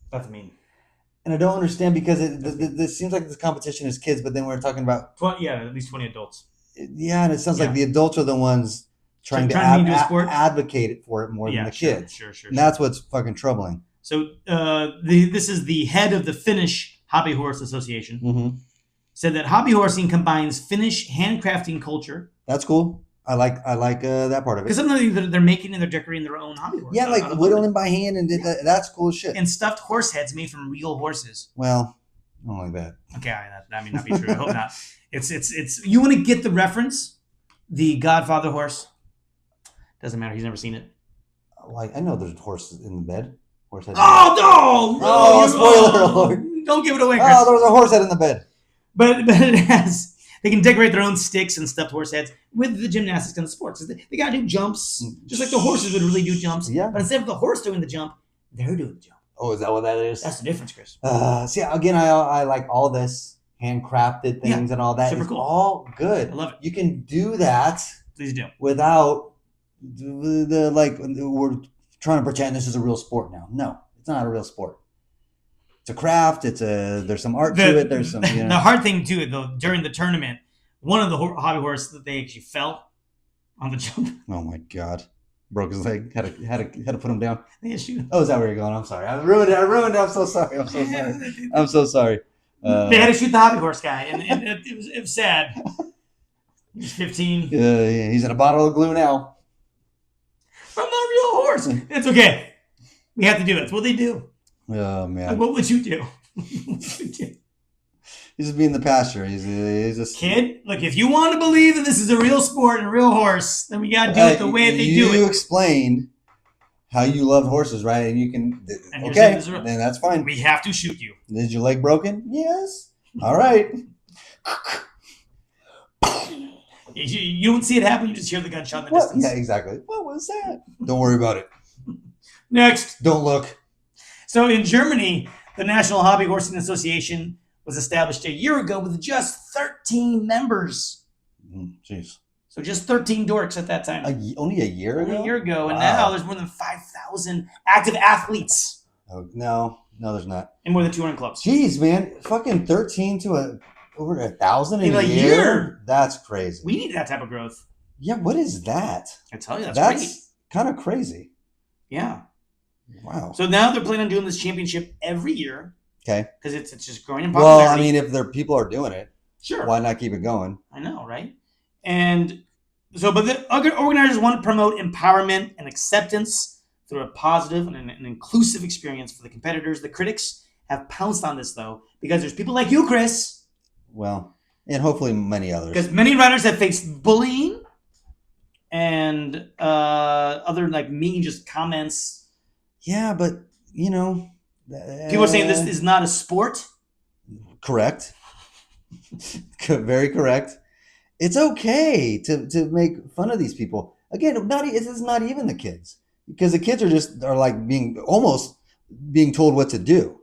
That's mean. And I don't understand because it seems like this competition is kids, but then we're talking about... at least 20 adults. Yeah, and it sounds like the adults are the ones trying to advocate for it more than the kids. Sure. And that's what's fucking troubling. So this is the head of the Finnish Hobby Horse Association. Mm-hmm. Said that hobby horsing combines Finnish handcrafting culture. That's cool. I like that part of it. Because sometimes they're making and they're decorating their own hobby horse. Yeah, like whittling by hand and that's cool shit. And stuffed horse heads made from real horses. Well, I don't like that. Okay, that may not be true. I hope not. It's you want to get the reference? The Godfather horse. Doesn't matter. He's never seen it. Like I know there's horses in the bed. Horse head. Oh no! Oh, spoiler alert! Don't give it away, Chris. Oh, there was a horse head in the bed. But it has. They can decorate their own sticks and stuffed horse heads with the gymnastics and the sports. They got to do jumps, just like the horses would really do jumps. Yeah. But instead of the horse doing the jump, they're doing the jump. Oh, is that what that is? That's the difference, Chris. See, again, I like all this handcrafted things and all that. Super it's cool. all good. I love it. You can do that. Please do. Without like we're trying to pretend this is a real sport now. No, it's not a real sport. It's a craft. There's some art to it. There's some, The hard thing too, though, during the tournament, one of the hobby horses that they actually fell on the jump. Oh my god. Broke his leg. Had to put him down. They shoot. Oh, is that where you're going? I'm sorry. I ruined it. I'm so sorry. I'm so sorry. They had to shoot the hobby horse guy, and it was sad. He's 15. Yeah, he's in a bottle of glue now. I'm not a real horse. It's okay. We have to do it. It's what they do. Oh man. Like, what would you do? He's just being the pasture. He's just kid. Look, if you want to believe that this is a real sport and a real horse, then we got to do it the way they do it. You explained how you love horses, right? And you can. Okay, then that's fine. We have to shoot you. Is your leg broken? Yes. All right. You don't see it happen. You just hear the gunshot in the distance. Yeah, exactly. What was that? Don't worry about it. Next. Don't look. So in Germany, the National Hobby Horsing Association was established a year ago with just 13 members. Jeez. So just 13 dorks at that time. Only a year ago? Only a year ago. And now there's more than 5,000 active athletes. Oh, no, there's not. And more than 200 clubs. Jeez, man. Fucking 13 to over 1,000 in a year? That's crazy. We need that type of growth. Yeah, what is that? I tell you, that's kind of crazy. Yeah. Wow. So now they're planning on doing this championship every year. Okay. Because it's just growing in popularity. Well, I mean, if people are doing it, sure, why not keep it going? I know, right? And so, but the organizers want to promote empowerment and acceptance through a positive and an inclusive experience for the competitors. The critics have pounced on this, though, because there's people like you, Chris. Well, and hopefully many others. Because many riders have faced bullying and other like mean just comments. Yeah, but people are saying this is not a sport. Correct. Very correct. It's okay to make fun of these people. Again, it's not even the kids, because the kids are like being told what to do.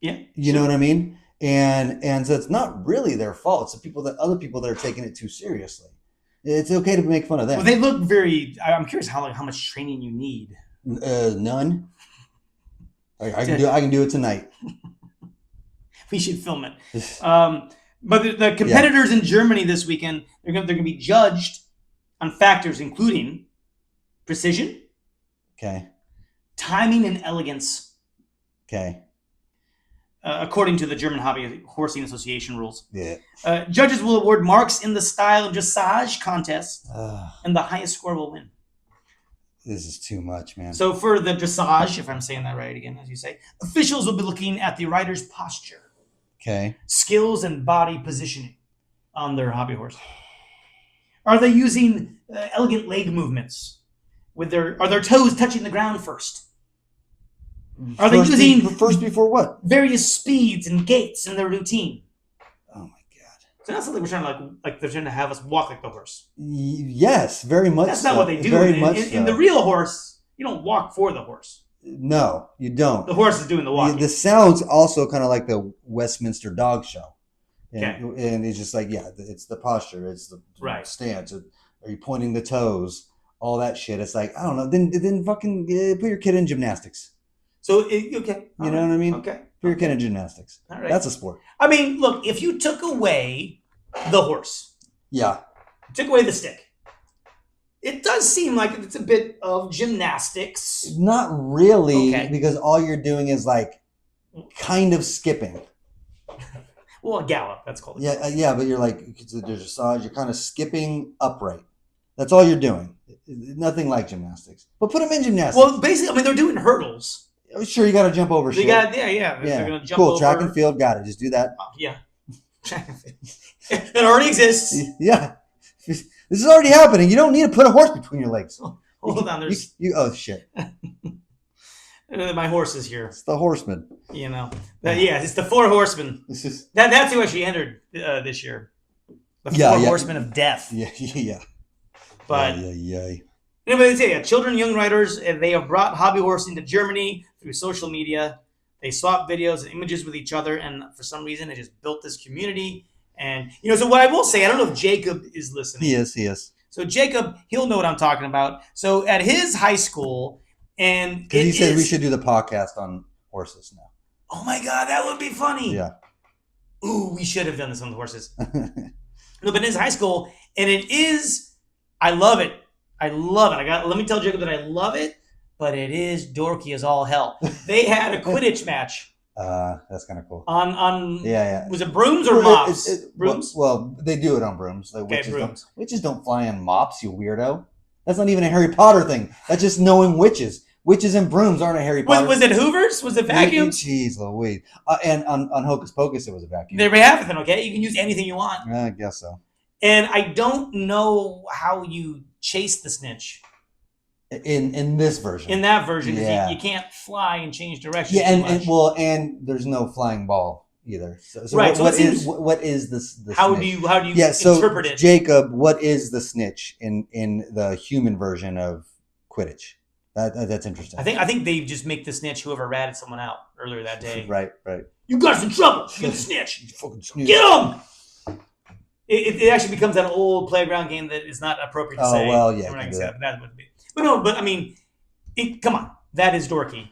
Yeah, you know what I mean. And so it's not really their fault. It's the other people that are taking it too seriously. It's okay to make fun of them. Well, they look very. I'm curious how much training you need. None. I can do it tonight. We should film it. But the competitors in Germany this weekend, they're going to be judged on factors including precision, okay, timing, and elegance. Okay. According to the German Hobby Horsing Association rules. Yeah. Judges will award marks in the style of dressage contest, and the highest score will win. This is too much, man. So for the dressage, if I'm saying that right again, as you say, officials will be looking at the rider's posture, okay, skills, and body positioning on their hobby horse. Are they using elegant leg movements? Are their toes touching the ground first? Are they using first before what? Various speeds and gaits in their routine? Oh my god! So that's something we're trying to like they're trying to have us walk like the horse. Yes, very much. That's not what they do. Very much. In the real horse, you don't walk for the horse. No, you don't. The horse is doing the walking. The sound's also kind of like the Westminster Dog Show. And, okay. And it's just like, it's the posture, it's the stance. Are you pointing the toes? All that shit. It's like, I don't know. Then fucking put your kid in gymnastics. So, okay. You know what I mean? Okay. Put your kid in gymnastics. All right. That's a sport. I mean, look, if you took away the horse. Yeah. Took away the stick. It does seem like it's a bit of gymnastics. Not really, because all you're doing is like kind of skipping. Well, a gallop, that's called. Yeah, but you're like, there's a dressage, you're kind of skipping upright. That's all you're doing. Nothing like gymnastics. But put them in gymnastics. Well, basically, I mean, they're doing hurdles. Sure, you got to jump over shit. Yeah. They're going to jump over. Track and field, got it. Just do that. Yeah. Track and field. It already exists. Yeah. This is already happening. You don't need to put a horse between your legs. Hold on. There's... oh, shit. My horse is here. It's the horseman. You know. It's the four horsemen. That's who actually entered this year. The four horsemen of death. Yeah. But anyway, they say children and young riders, they have brought hobby horsing to Germany through social media. They swap videos and images with each other, and for some reason, they just built this community. And so what I will say, I don't know if Jacob is listening. He is. So Jacob, he'll know what I'm talking about. So at his high school, and because he said we should do the podcast on horses now. Oh my God, that would be funny. Yeah. Ooh, we should have done this on the horses. No, but in his high school, and it is, I love it. I love it. Let me tell Jacob that I love it, but it is dorky as all hell. They had a Quidditch match. That's kind of cool. Yeah. Was it brooms or mops? Brooms? Well, they do it on brooms. Like brooms. Witches don't fly on mops, you weirdo. That's not even a Harry Potter thing. That's just knowing witches. Witches and brooms aren't a Harry Potter. Was it Hoovers? Was it vacuums? Jeez Louise. And on Hocus Pocus, it was a vacuum. There we have it then, okay? You can use anything you want. I guess so. And I don't know how you chase the snitch. In this version. In that version, because you can't fly and change direction. Yeah, and there's no flying ball either. So right. What is this? How do you interpret it? Jacob, what is the snitch in the human version of Quidditch? That's interesting. I think they just make the snitch whoever ratted someone out earlier that day. Right. You got us in trouble. You're the snitch. You fucking snitch. Get him. It actually becomes an old playground game that is not appropriate to say. Oh well, yeah. We're not gonna say that would be. But I mean, come on, that is dorky.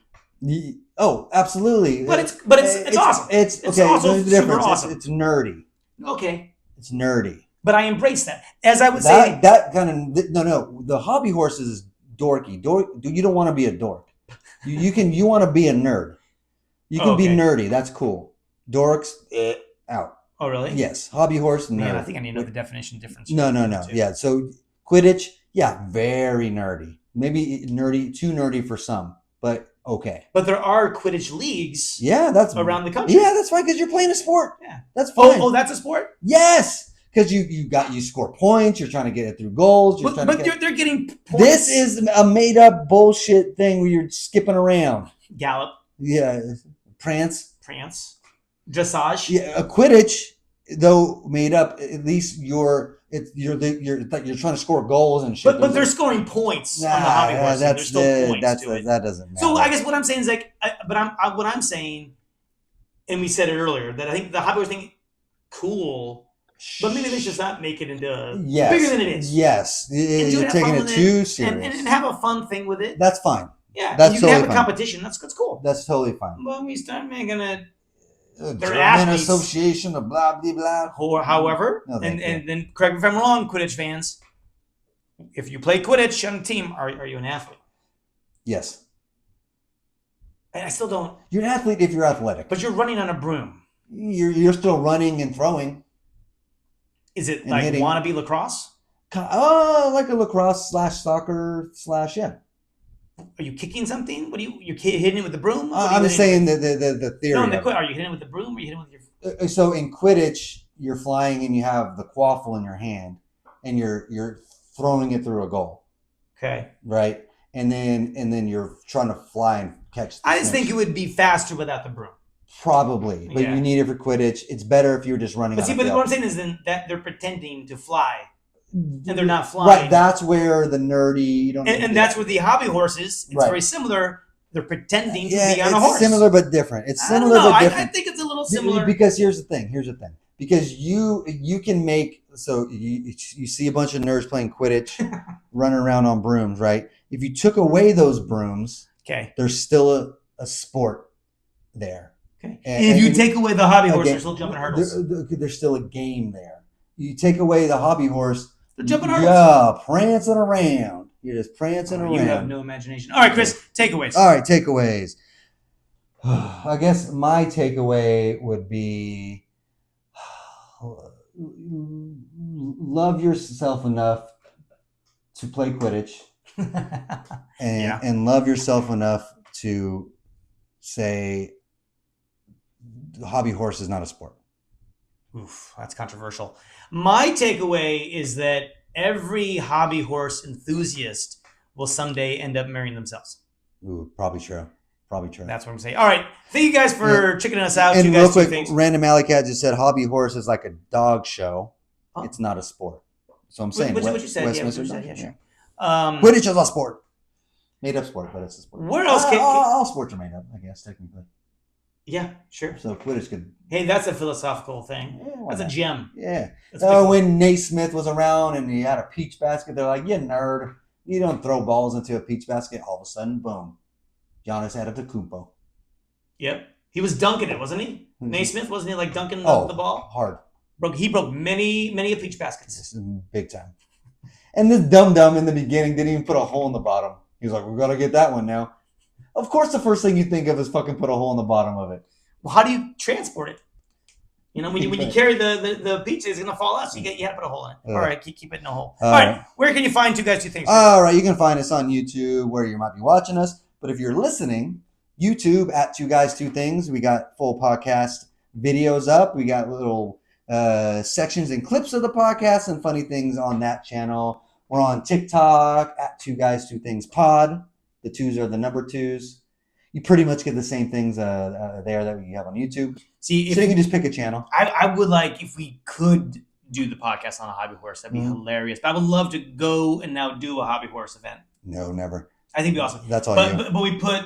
Oh, absolutely. But it's awesome. It's okay. Also there's a difference. Awesome. It's nerdy. Okay. It's nerdy. But I embrace that. As I would say, that kind of no. The hobby horses is dorky. You don't want to be a dork. You want to be a nerd. You can be nerdy. That's cool. Dorks out. Oh really? Yes. Hobby horse nerd. Man, I think I need to know the definition difference. No. Yeah. So Quidditch, very nerdy. Maybe too nerdy for some, but okay. But there are Quidditch leagues. Yeah, that's around the country. Yeah, that's fine because you're playing a sport. Yeah, that's fine. Oh, that's a sport. Yes, because you score points. You're trying to get it through goals. They're getting points. This is a made up bullshit thing where you're skipping around. Gallop. Yeah, prance. Dressage. Yeah, a Quidditch though made up. At least you're trying to score goals and shit. But they're scoring points on the hobby horse. There's still points to it. That doesn't matter. So I guess what I'm saying is what I'm saying, and we said it earlier, that I think the hobby horse thing cool, but maybe they should not make it into bigger than it is. Yes, you're taking it too serious. And have a fun thing with it. That's fine. Yeah, that's you totally can have a fine. competition. That's cool. That's totally fine. When we start making it. German Association of blah blah blah. Or however, and then correct me if I'm wrong, Quidditch fans. If you play Quidditch on a team, are you an athlete? Yes. I still don't. You're an athlete if you're athletic, but you're running on a broom. You're still running and throwing. Is it like hitting. Wannabe lacrosse? Like a lacrosse / soccer / yeah. Are you kicking something? What are you hitting it with the broom? I'm just saying the theory. No, are you hitting it with the broom or are you hitting it with your? So in Quidditch, you're flying and you have the quaffle in your hand, and you're throwing it through a goal. Okay. Right, and then you're trying to fly and catch. I just think it would be faster without the broom. Probably, but you need it for Quidditch. It's better if you're just running. But what I'm saying is then that they're pretending to fly. And they're not flying. Right, that's where the nerdy. And that's where the hobby horses. It's very similar. They're pretending to be on a horse. It's similar but different. It's similar but different. I think it's a little similar. Because here's the thing. Because you can make you see a bunch of nerds playing Quidditch, running around on brooms, right? If you took away those brooms, there's still a sport there. Okay. And if you take away the hobby horse, they're still jumping hurdles. There's still a game there. You take away the hobby horse. They're jumping hurdles. Yeah, prancing around. You're just prancing around. You have no imagination. All right, Chris, takeaways. All right, takeaways. I guess my takeaway would be love yourself enough to play Quidditch and love yourself enough to say the hobby horse is not a sport. Oof, that's controversial. My takeaway is that every hobby horse enthusiast will someday end up marrying themselves. Ooh, probably true. That's what I'm saying. All right. Thank you guys for checking us out. And real quick, Random Alley Cat just said hobby horse is like a dog show. Oh. It's not a sport. So I'm saying what you said. Yeah, sure. Quidditch is a sport. Made up sport, but it's a sport. Where else all sports are made up, I guess, technically. Yeah, sure. So Quidditch could. Hey, that's a philosophical thing. Yeah, That's a gem. Yeah. That's a When Naismith was around and he had a peach basket, they're like, "You nerd! You don't throw balls into a peach basket." All of a sudden, boom, Giannis Antetokounmpo. Yep. He was dunking it, wasn't he? Naismith, wasn't he like dunking the ball? Hard. He broke many a peach baskets. Big time. And this dum-dum in the beginning didn't even put a hole in the bottom. He was like, "We're gonna get that one now." Of course, the first thing you think of is fucking put a hole in the bottom of it. Well, how do you transport it? You know, when you carry the pizza, it's gonna fall out. So you have to put a hole in it. All right, keep it in a hole. All right, where can you find Two Guys Two Things? All right, you can find us on YouTube where you might be watching us. But if you're listening, YouTube at Two Guys Two Things. We got full podcast videos up. We got little sections and clips of the podcast and funny things on that channel. We're on TikTok at Two Guys Two Things Pod. The twos are the number twos. You pretty much get the same things there that you have on YouTube. See, so you can just pick a channel. I would like if we could do the podcast on a hobby horse. That'd be hilarious. But I would love to go and now do a hobby horse event. No, never. I think it'd be awesome. That's all. But we put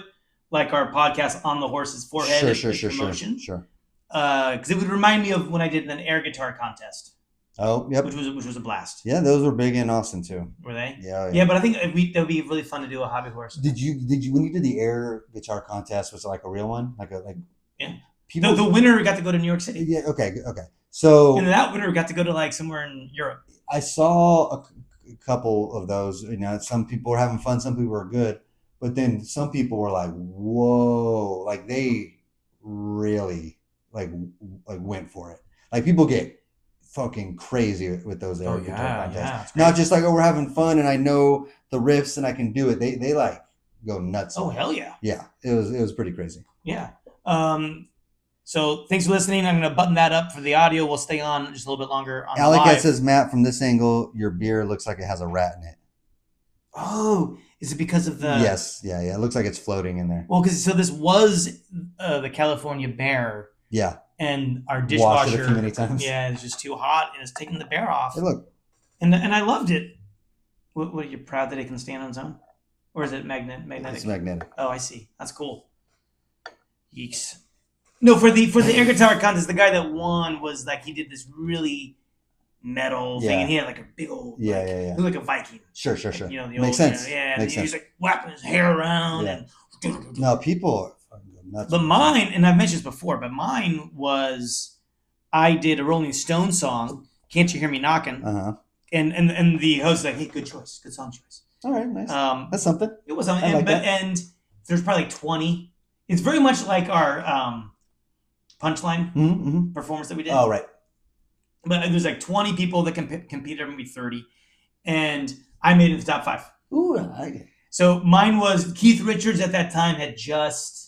like our podcast on the horse's forehead. Sure. Because it would remind me of when I did an air guitar contest. Oh, yep. Which was a blast. Yeah, those were big in Austin too. Were they? Yeah. Yeah, but I think that would be really fun to do a hobby horse. Did you when you did the air guitar contest? Was it like a real one? Yeah. The winner got to go to New York City. Yeah. Okay. So and that winner got to go to like somewhere in Europe. I saw a couple of those. You know, some people were having fun, some people were good, but then some people were like, "Whoa!" Like they really like went for it. Like people get fucking crazy with those air guitar contests. Not just like, "Oh, we're having fun and I know the riffs and I can do it." They like go nuts. Oh, hell yeah. Yeah. It was pretty crazy. Yeah. So thanks for listening. I'm going to button that up for the audio. We'll stay on just a little bit longer on Alec says, "Matt, from this angle, your beer looks like it has a rat in it." Oh, is it because of the... Yes. Yeah. It looks like it's floating in there. Well, so this was the California Bear. Yeah. And our dishwasher, washed it a few many times. Yeah, it's just too hot, and it's taking the bear off. Hey, look, and I loved it. What are you proud that it can stand on its own, or is it magnetic? It's magnetic. Oh, I see. That's cool. Yeeks. No, for the air guitar contest, the guy that won was like he did this really metal thing, and he had like a big old He looked like a Viking. Sure. Like, you know, the makes old, sense. Yeah, makes he was sense. like whapping his hair around and. No, people. Nuts. But mine, and I've mentioned this before, but mine was I did a Rolling Stones song, "Can't You Hear Me Knocking?" And the host was like, "Hey, good choice, good song choice." All right, nice. That's something. It was something, and there's probably like 20. It's very much like our punchline performance that we did. Oh, right. But there's like 20 people that competed, or maybe 30, and I made it in the top 5. Ooh, I like it. So mine was Keith Richards at that time had just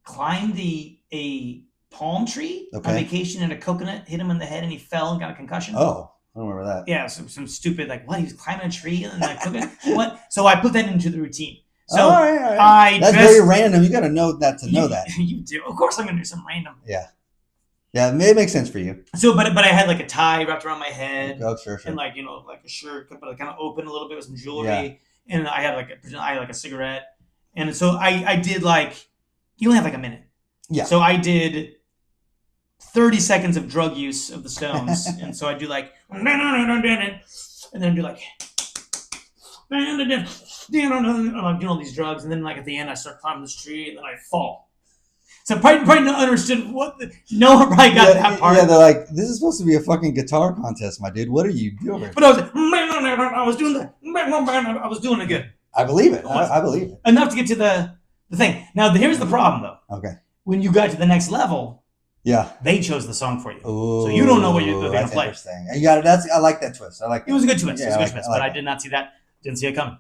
climbed a palm tree on vacation, and a coconut hit him in the head and he fell and got a concussion. Oh, I don't remember that. Yeah, some stupid like what? He was climbing a tree and then coconut. What? So I put that into the routine. So all right. That's very random. You got to know that to know that. You do. Of course, I'm gonna do some random. Yeah, it makes sense for you. So, but I had like a tie wrapped around my head. Oh, sure. And like like a shirt, but kind of open a little bit with some jewelry. Yeah. And I had like a cigarette, and so I did like. You only have like a minute. Yeah. So I did 30 seconds of drug use of the Stones. And so I do like, and then do like, I'm doing all these drugs. And then like at the end, I start climbing this tree and then I fall. So probably not understood no one probably got that part. Yeah, they're like, this is supposed to be a fucking guitar contest, my dude. What are you doing? But I was doing it good. I believe it. I believe it. Enough to get to the thing. Now, here's the problem, though. Okay. When you got to the next level, they chose the song for you. Ooh, so you don't know what they're going to play. Interesting. You got it. I like that twist. I like that. It was a good twist. But I did not see that. Didn't see it coming.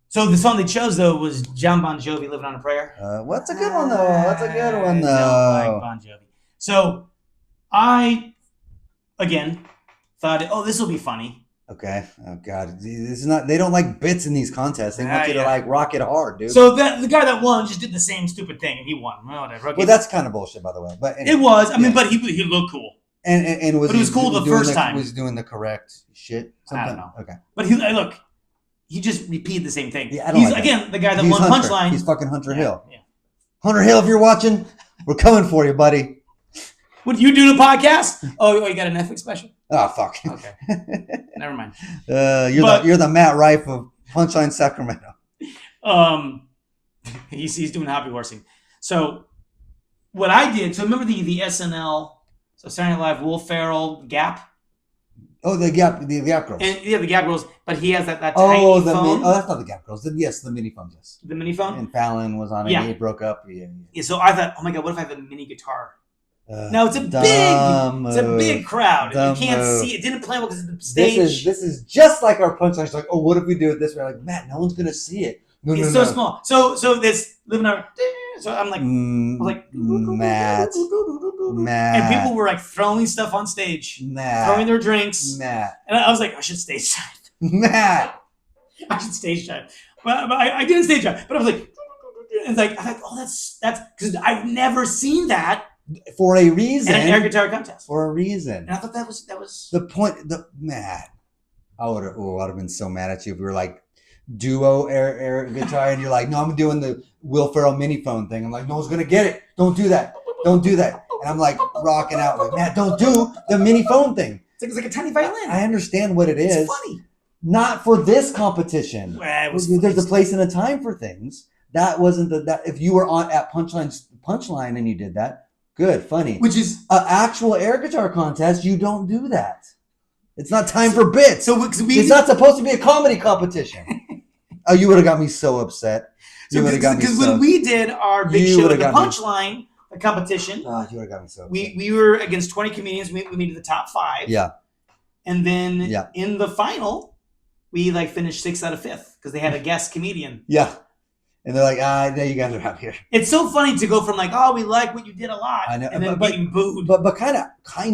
So the song they chose, though, was John Bon Jovi, "Living on a Prayer." What's a good one, though? I don't like Bon Jovi. So I, again, thought, this will be funny. Okay. Oh God, this is not. They don't like bits in these contests. They want you to like rock it hard, dude. So the guy that won just did the same stupid thing, and he won. Well, whatever. Well, that's kind of bullshit, by the way. But anyway, it was. I mean, but he looked cool. And it was cool the first time. Was doing the correct shit. I don't know. Okay. But he just repeated the same thing. Yeah, He's again the guy that won Punchline. He's fucking Hunter Hill. Yeah. Hunter Hill, if you're watching, we're coming for you, buddy. What, you doing a podcast? Oh, you got a Netflix special? Oh, fuck. Okay. Never mind. You're the Matt Rife of Punchline Sacramento. He's doing hobby horsing. So what I did, so remember the SNL, so Saturday Night Live, Will Ferrell, Gap? Oh, the Gap Girls. And yeah, the Gap Girls, but he has that tiny phone. That's not the Gap Girls. Yes, the mini phones, yes. The mini phone? And Fallon was on it. Yeah. He broke up. Yeah. So I thought, oh my God, what if I have a mini guitar? No, it's a big crowd. You can't see it. Didn't play well because of the stage. This is just like our punchline. It's like, oh, what if we do it this way? Like, Matt, no one's gonna see it. It's so small. So this living out. So I'm like, Matt, and people were like throwing stuff on stage, throwing their drinks, Matt, and I was like, I should stage dive. Matt, I should stage dive, but I didn't stage dive. But I was like, it's like, I'm like, oh, that's because I've never seen that for a reason. And an air guitar contest for a reason. And I thought that was the point. Matt, I would have been so mad at you if we were like duo air guitar and you're like, no, I'm doing the Will Ferrell mini phone thing. I'm like, no one's gonna get it. Don't do that. And I'm like rocking out like, Matt, don't do the mini phone thing. It's like a tiny violin. I understand what it is. It's funny. Not for this competition. There's a place and a time for things. That wasn't that. If you were at Punchline and you did that, good, funny. Which is an actual air guitar contest. You don't do that. It's not time for bits. It's not supposed to be a comedy competition. Oh, you would have got me so upset. Because when we did our big show at the Punchline competition, you would have got me so upset. We were against 20 comedians. We made the top 5. Yeah. And then in the final, we finished 6th out of 5th because they had a guest comedian. Yeah. And they're like, no, you guys are out here. It's so funny to go from we like what you did a lot, I know, and then being booed. But kind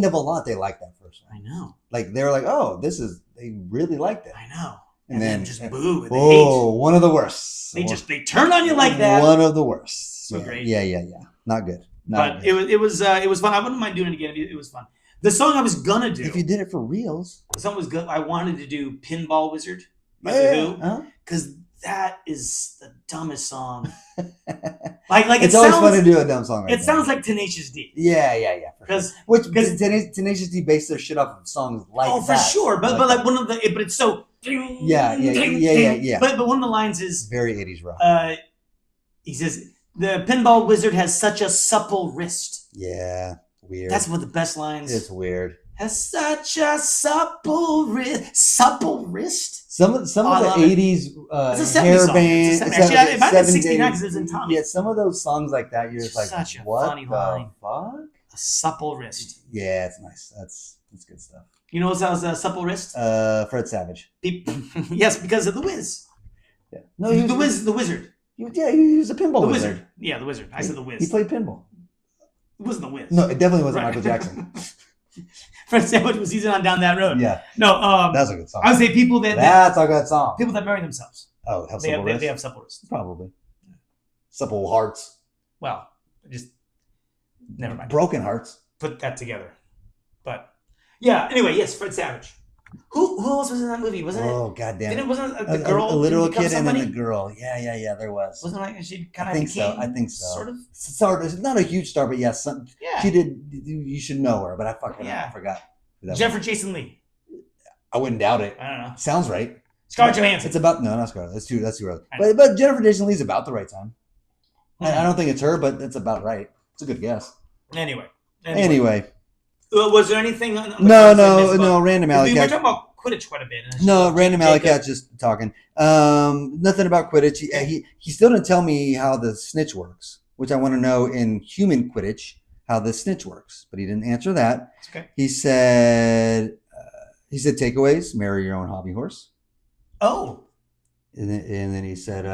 of a lot they liked that first one. I know. They were like, oh, they really liked it. I know. And then just boo. And hate. One of the worst. They turn on you like that. One of the worst. So great. Yeah. Not good. But good. It was fun. I wouldn't mind doing it again. It was fun. The song I was gonna do. If you did it for reals. The song was good. I wanted to do Pinball Wizard by The Who. Because that is the dumbest song. It's always fun to do a dumb song. It sounds like Tenacious D. Yeah. Because Tenacious D based their shit off of songs like that. Oh, for sure. But one of the but it's so. Yeah. But one of the lines is very 80s rock. He says the pinball wizard has such a supple wrist. Yeah, weird. That's one of the best lines. It's weird. Has such a supple wrist. Supple wrist. Some of the 80s hair band. Actually, it might have been 69 because it's in Tommy. Yeah, some of those songs like that, you're just like, such a what funny the line. fuck? A supple wrist. Yeah, it's nice. That's good stuff. You know what else? A supple wrist? Fred Savage. Yes, because of the Wiz. Yeah. No, he was the Wizard. He was a pinball wizard. Yeah, the Wizard. I said the Wiz. He played pinball. It wasn't the Wiz. No, it definitely wasn't Michael Jackson. Fred Savage was easing on down that road. Yeah. No, that's a good song. I would say people that's a good song. People that marry themselves. Oh, they have supple wrists. Probably. Supple hearts. Well, just never mind. Broken hearts. Put that together. But yeah. Anyway, yes, Fred Savage. Who else was in that movie? Wasn't it? Oh, goddamn! Wasn't the girl a little kid somebody? and then the girl? Yeah. There was. Wasn't like she kind of? I think so. Sort of. Not a huge star, but yes. Yeah. She did. You should know her, but I forgot. Jennifer Jason Leigh. I wouldn't doubt it. I don't know. Sounds right. Scarlett Johansson. It's about not Scarlett. That's too early. But Jennifer Jason Leigh's about the right time. I don't think it's her, but it's about right. It's a good guess. Anyway. Was there anything? No. Random Alley We were Cat. talking about Quidditch quite a bit. No, Random Alley Cat just talking. Nothing about Quidditch. He still didn't tell me how the snitch works, which I want to know in human Quidditch how the snitch works, but he didn't answer that. Okay. He said takeaways: marry your own hobby horse. Oh. And then he said,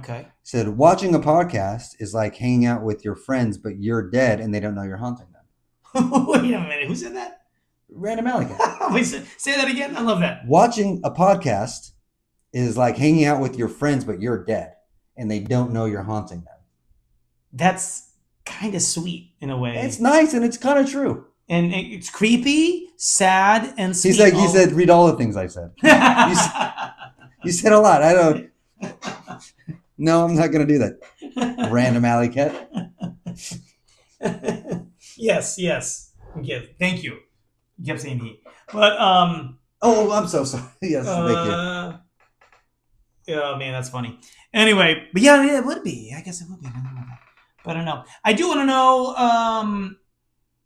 okay. Said watching a podcast is like hanging out with your friends, but you're dead and they don't know you're haunting them. Wait a minute. Who said that? Random Alley Cat. Wait, say that again. I love that. Watching a podcast is like hanging out with your friends, but you're dead and they don't know you're haunting them. That's kind of sweet in a way. It's nice and it's kind of true. And it's creepy, sad, and sweet. He said, read all the things I said. You said a lot. I don't. No, I'm not going to do that. Random alley cat. Yes. Yeah, thank you. You kept saying he. But, Oh, I'm so sorry. Yes, thank you. Oh, man, that's funny. Anyway, but yeah, it would be. I guess it would be. But I don't know. I do want to know,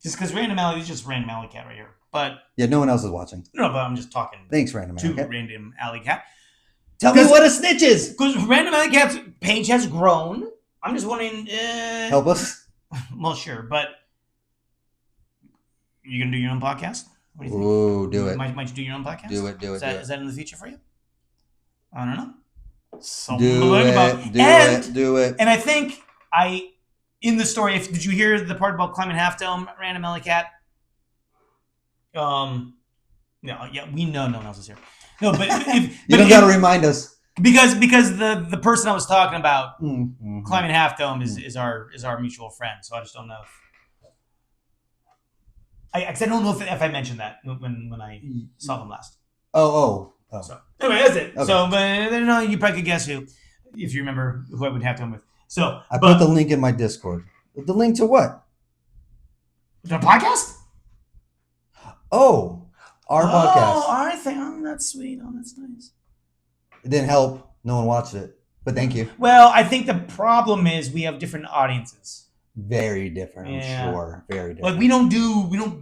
just because Random Alley is just Random Alley Cat right here. But Yeah, no one else is watching. no, but I'm just talking Thanks, Random Alley to Cat. Random Alley Cat. Tell me what a snitch is. Because Random Alley Cat's page has grown. I'm just wondering. Help us. Well, sure, but you gonna do your own podcast? What do you think? Ooh, do it. Might you do your own podcast? Do it. Is that in the future for you? I don't know. Do it. And I think in the story, did you hear the part about climbing Half Dome, Random Alley Cat? No, yeah, we know no one else is here. No, but you don't got to remind us because the person I was talking about climbing Half Dome is our mutual friend. So I just don't know if I don't know if I mentioned that when I saw them last. Oh. So anyway, that's it. Okay. So, but no, you probably could guess who, if you remember who I would have done with. So I put the link in my Discord. The link to what? The podcast? Oh, our podcast. Oh, our thing. Oh, that's sweet. Oh, that's nice. It didn't help. No one watched it, but thank you. Well, I think the problem is we have different audiences. Very different, I'm sure. Very different. Like we don't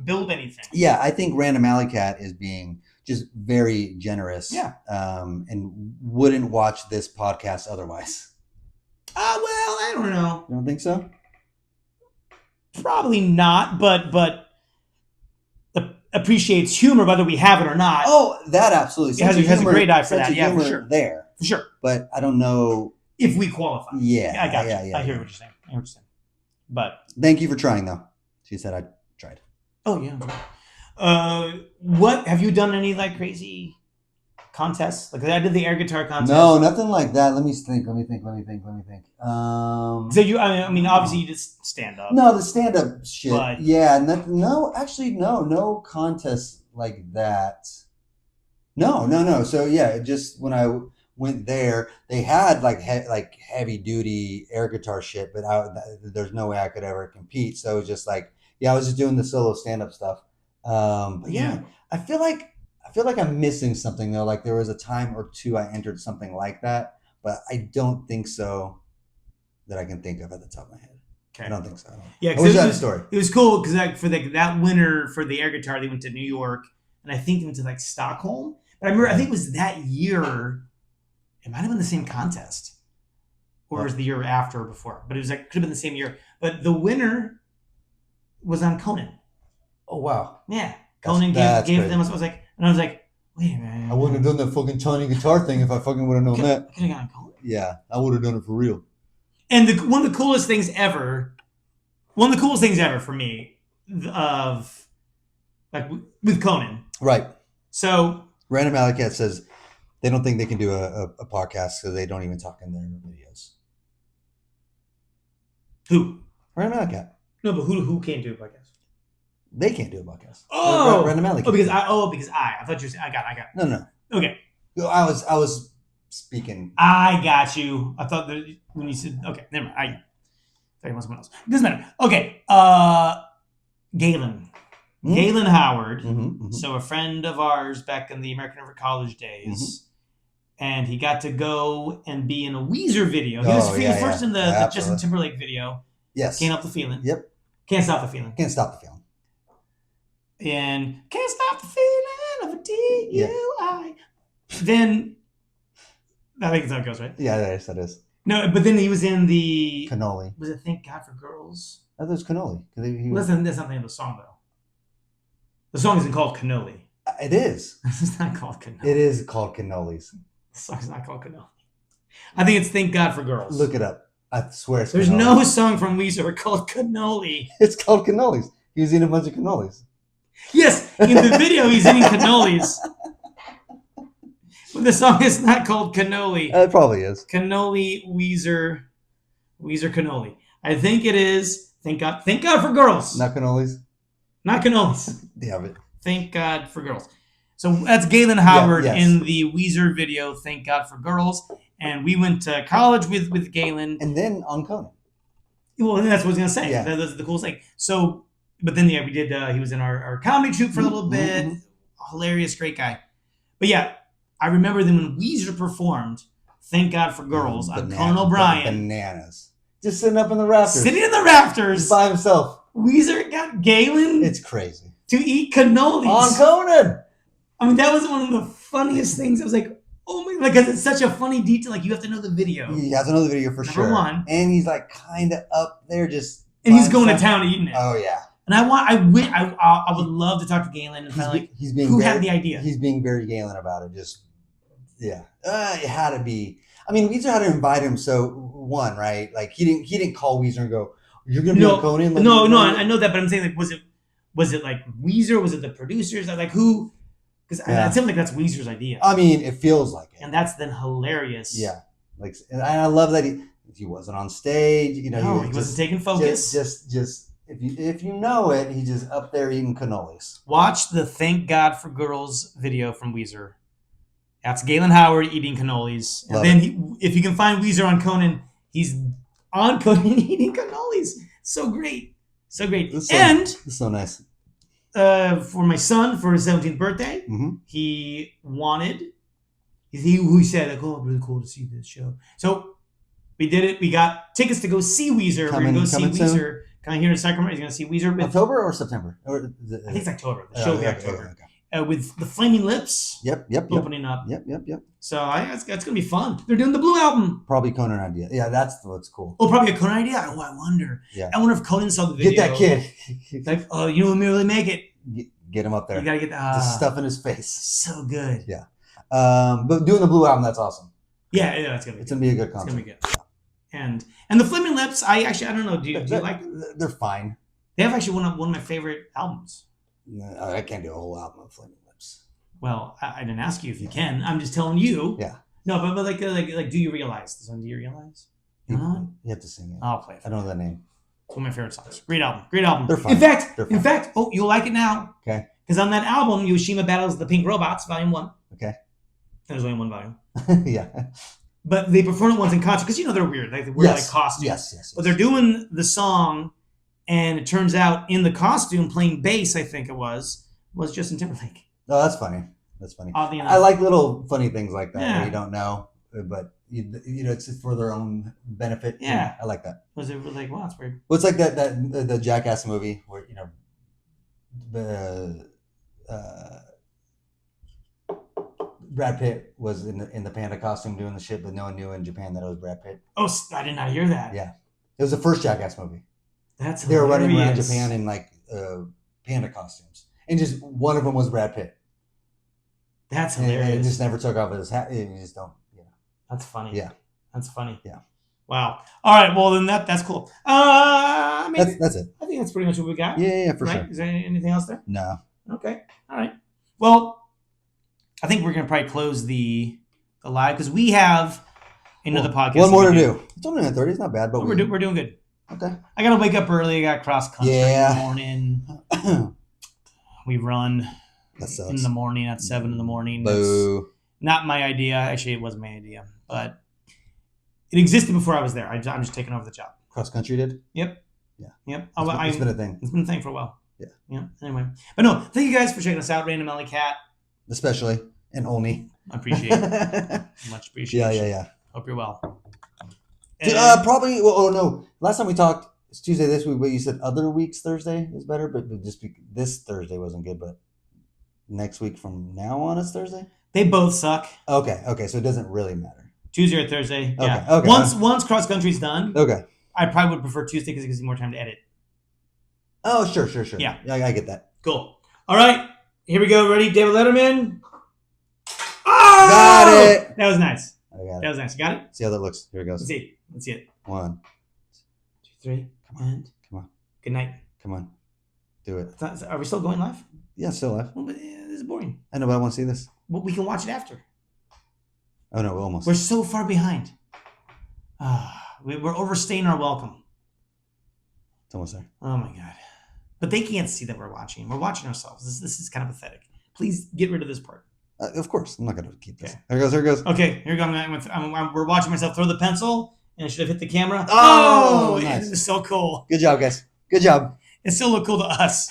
build anything. Yeah, I think Random Alley Cat is being just very generous. Yeah. And wouldn't watch this podcast otherwise. Well, I don't know. You don't think so? Probably not, but appreciates humor whether we have it or not. Oh, that absolutely. Has a great eye for that. Yeah, for sure. There. For sure. But I don't know if we qualify. Yeah. I got you. Yeah, I hear what you're saying. But thank you for trying though. She said I tried. Oh yeah. What have you done any like crazy contests? Like I did the air guitar contest. No, nothing like that. Let me think. So I mean, obviously you just stand up. No, the stand up shit. But, yeah, no contests like that. No. So yeah, just when I went there, they had like heavy duty air guitar shit, but there's no way I could ever compete. So it was just like, yeah, I was just doing the solo stand up stuff. But yeah, I feel like I'm missing something though. Like there was a time or two I entered something like that, but I don't think so that I can think of at the top of my head. Okay. I don't think so. Yeah, because that story. It was cool because like for that winner for the air guitar, they went to New York and I think they went to like Stockholm. But I remember I think it was that year. It might have been the same contest, or it was the year after or before. But it was like could have been the same year. But the winner was on Conan. Oh wow! Yeah, Conan gave them. I was like, wait a minute. I wouldn't have done that fucking tiny guitar thing if I fucking would have known that. Could have gotten Conan. Yeah, I would have done it for real. And one of the coolest things ever for me of like with Conan. Right. So Random Alley Cat says they don't think they can do a podcast because they don't even talk in their videos. Who? Random Alley Cat. No, but who can't do a podcast? They can't do a podcast. Oh, Random Alley Cat. Because I thought you said I got. No. Okay. I was speaking. I got you. I thought that when you said okay, never mind. I thought it was someone else. Doesn't matter. Okay. Galen. Mm-hmm. Galen Howard. Mm-hmm. So a friend of ours back in the American River College days. Mm-hmm. And he got to go and be in a Weezer video. He was first in the Justin Timberlake video. Yes. Can't Help the Feeling. Yep. Can't Stop the Feeling. Can't Stop the Feeling. And Can't Stop the Feeling of a DUI. Yeah. Then I think that's how it goes, right? Yeah, that is. No, but then he was in the Cannoli. Was it Thank God for Girls? I thought it was Cannoli. Listen, that's not the name of the song though. The song isn't called Cannoli. It is. It's not called Cannoli. It is called Cannolis. The song's not called Cannoli. I think it's Thank God for Girls. Look it up. I swear it's There's Cannoli. No song from Weezer called Cannoli. It's called Cannolis. He was eating a bunch of cannolis. Yes, in the video he's eating cannolis. But the song is not called Cannoli. It probably is. Cannoli, Weezer Cannoli. I think it is Thank God for Girls. Not cannolis? Not cannolis. Damn it. Thank God for Girls. So that's Galen Howard yes. in the Weezer video, Thank God for Girls. And we went to college with Galen. And then on Conan. Well, that's what I was going to say. Yeah. That's the coolest thing. So, but then, we did, he was in our comedy troupe for a little bit. Hilarious, great guy. But yeah, I remember then when Weezer performed Thank God for Girls on Conan O'Brien. Bananas. Just sitting up in the rafters. Sitting in the rafters. Just by himself. Weezer got Galen. It's crazy. To eat cannolis. On Conan. I mean, that was one of the funniest things. I was like, oh my, because it's such a funny detail. Like, you have to know the video. He has to know the video for sure. Number one. And he's like kind of up there just. And he's going to town eating it. Oh, yeah. And I would love to talk to Galen and find like who had the idea. He's being very Galen about it. Just, yeah. It had to be. I mean, Weezer had to invite him. So, one, right? Like, he didn't call Weezer and go, you're going to be on Conan? Like, no, I know that. But I'm saying, like, was it like Weezer? Was it the producers? Like, who? Because it seems like that's Weezer's idea. I mean, it feels like it. And that's then hilarious. Yeah. Like, and I love that he wasn't on stage. You know, he wasn't taking focus. Just if you know it, he's just up there eating cannolis. Watch the Thank God for Girls video from Weezer. That's Galen Howard eating cannolis. And then if you can find Weezer on Conan, he's on Conan eating cannolis. So great. So great. It's so nice. For my son, for his 17th birthday, he said, like, oh, really cool to see this show. So we did it. We got tickets to go see Weezer. We're going to go see Weezer. Coming here to Sacramento. He's going to see Weezer. October or September? I think it's October. The show will be October. Okay. With the Flaming Lips opening up. Yep. So that's going to be fun. They're doing the Blue album. Probably Conan idea. Yeah, that's what's cool. Oh, probably a Conan idea? Oh, I wonder. Yeah. I wonder if Conan saw the video. Get that kid. Like, oh, you know what really make it? Get him up there. You got to get just stuff in his face. So good. Yeah. But doing the Blue album, that's awesome. Yeah, it's going to be It's going to be a good concert. It's going to be good. Yeah. And the Flaming Lips, I don't know. Do you like them? They're fine. They have actually one of my favorite albums. I can't do a whole album of Flaming Lips. Well, I didn't ask you if you can. I'm just telling you. Yeah. No, but like, do you realize this one? Do you realize? You have to sing it. I'll play it. I don't know that name. It's one of my favorite songs. Great album. They're fine. In fact, oh, you'll like it now. Okay. Because on that album, Yoshima battles the Pink Robots, Volume 1. Okay. There's only one volume. Yeah. But they perform it once in concert because they're weird. Like they wear like costumes. Yes. But they're doing the song, and it turns out in the costume playing bass, I think it was Justin Timberlake. Oh, that's funny. Oddly enough. I like little funny things like that Yeah. where you don't know, but you know it's for their own benefit. Yeah. I like that. Was it like, wow, it's weird. Well, it's like that the Jackass movie where Brad Pitt was in the panda costume doing the shit, but no one knew in Japan that it was Brad Pitt. Oh, I did not hear that. Yeah, it was the first Jackass movie. That's they were running around hilarious. Japan in like panda costumes, and just one of them was Brad Pitt. That's hilarious. And it just never took off his hat. You just don't. Yeah. That's funny. Yeah. That's funny. Yeah. Wow. All right. Well, then that's cool. I mean, that's it. I think that's pretty much what we got. Yeah, for right? sure. Is there anything else there? No. Okay. All right. Well, I think we're gonna probably close the live because we have another podcast. One more to do. It's only 9:30. It's not bad, but we're doing good. Okay. I gotta wake up early. I got cross country in the morning. We run that sucks. in the morning at 7 in the morning. Boo. That's not my idea. Actually, it wasn't my idea, but it existed before I was there. I'm just taking over the job. Cross country did? Yep. Yeah. Yep. It's been a thing. It's been a thing for a while. Yeah. Yeah. Anyway, but no, thank you guys for checking us out, Random Alley Cat. Especially and only. I appreciate it. Much appreciation. Yeah. Hope you're well. Probably. Well, oh no. Last time we talked, it's Tuesday this week, but you said other weeks Thursday is better, but just this Thursday wasn't good. But next week from now on, it's Thursday. They both suck. Okay. So it doesn't really matter. Tuesday or Thursday. Yeah. Okay. Once cross country's done. Okay. I probably would prefer Tuesday because it gives you more time to edit. Oh, sure. Yeah. I get that. Cool. All right. Here we go. Ready? David Letterman. Oh! Got it. That was nice. I got it. That was nice. You got it? See how that looks. Here it goes. Let's see it. 1, 2, 3. Come on. Good night. Come on. Do it. Are we still going live? Yeah, still live. Well, but, this is boring. I know, but I want to see this. Well, we can watch it after. Oh, no, almost. We're so far behind. We're overstaying our welcome. It's almost there. Oh, my God. But they can't see that we're watching. We're watching ourselves. This is kind of pathetic. Please get rid of this part. Of course, I'm not gonna keep this. Okay. Here goes. Here goes. Okay, here we go. We're watching myself throw the pencil, and it should have hit the camera. Oh, It nice. was so cool. Good job, guys. Good job. It still looked cool to us.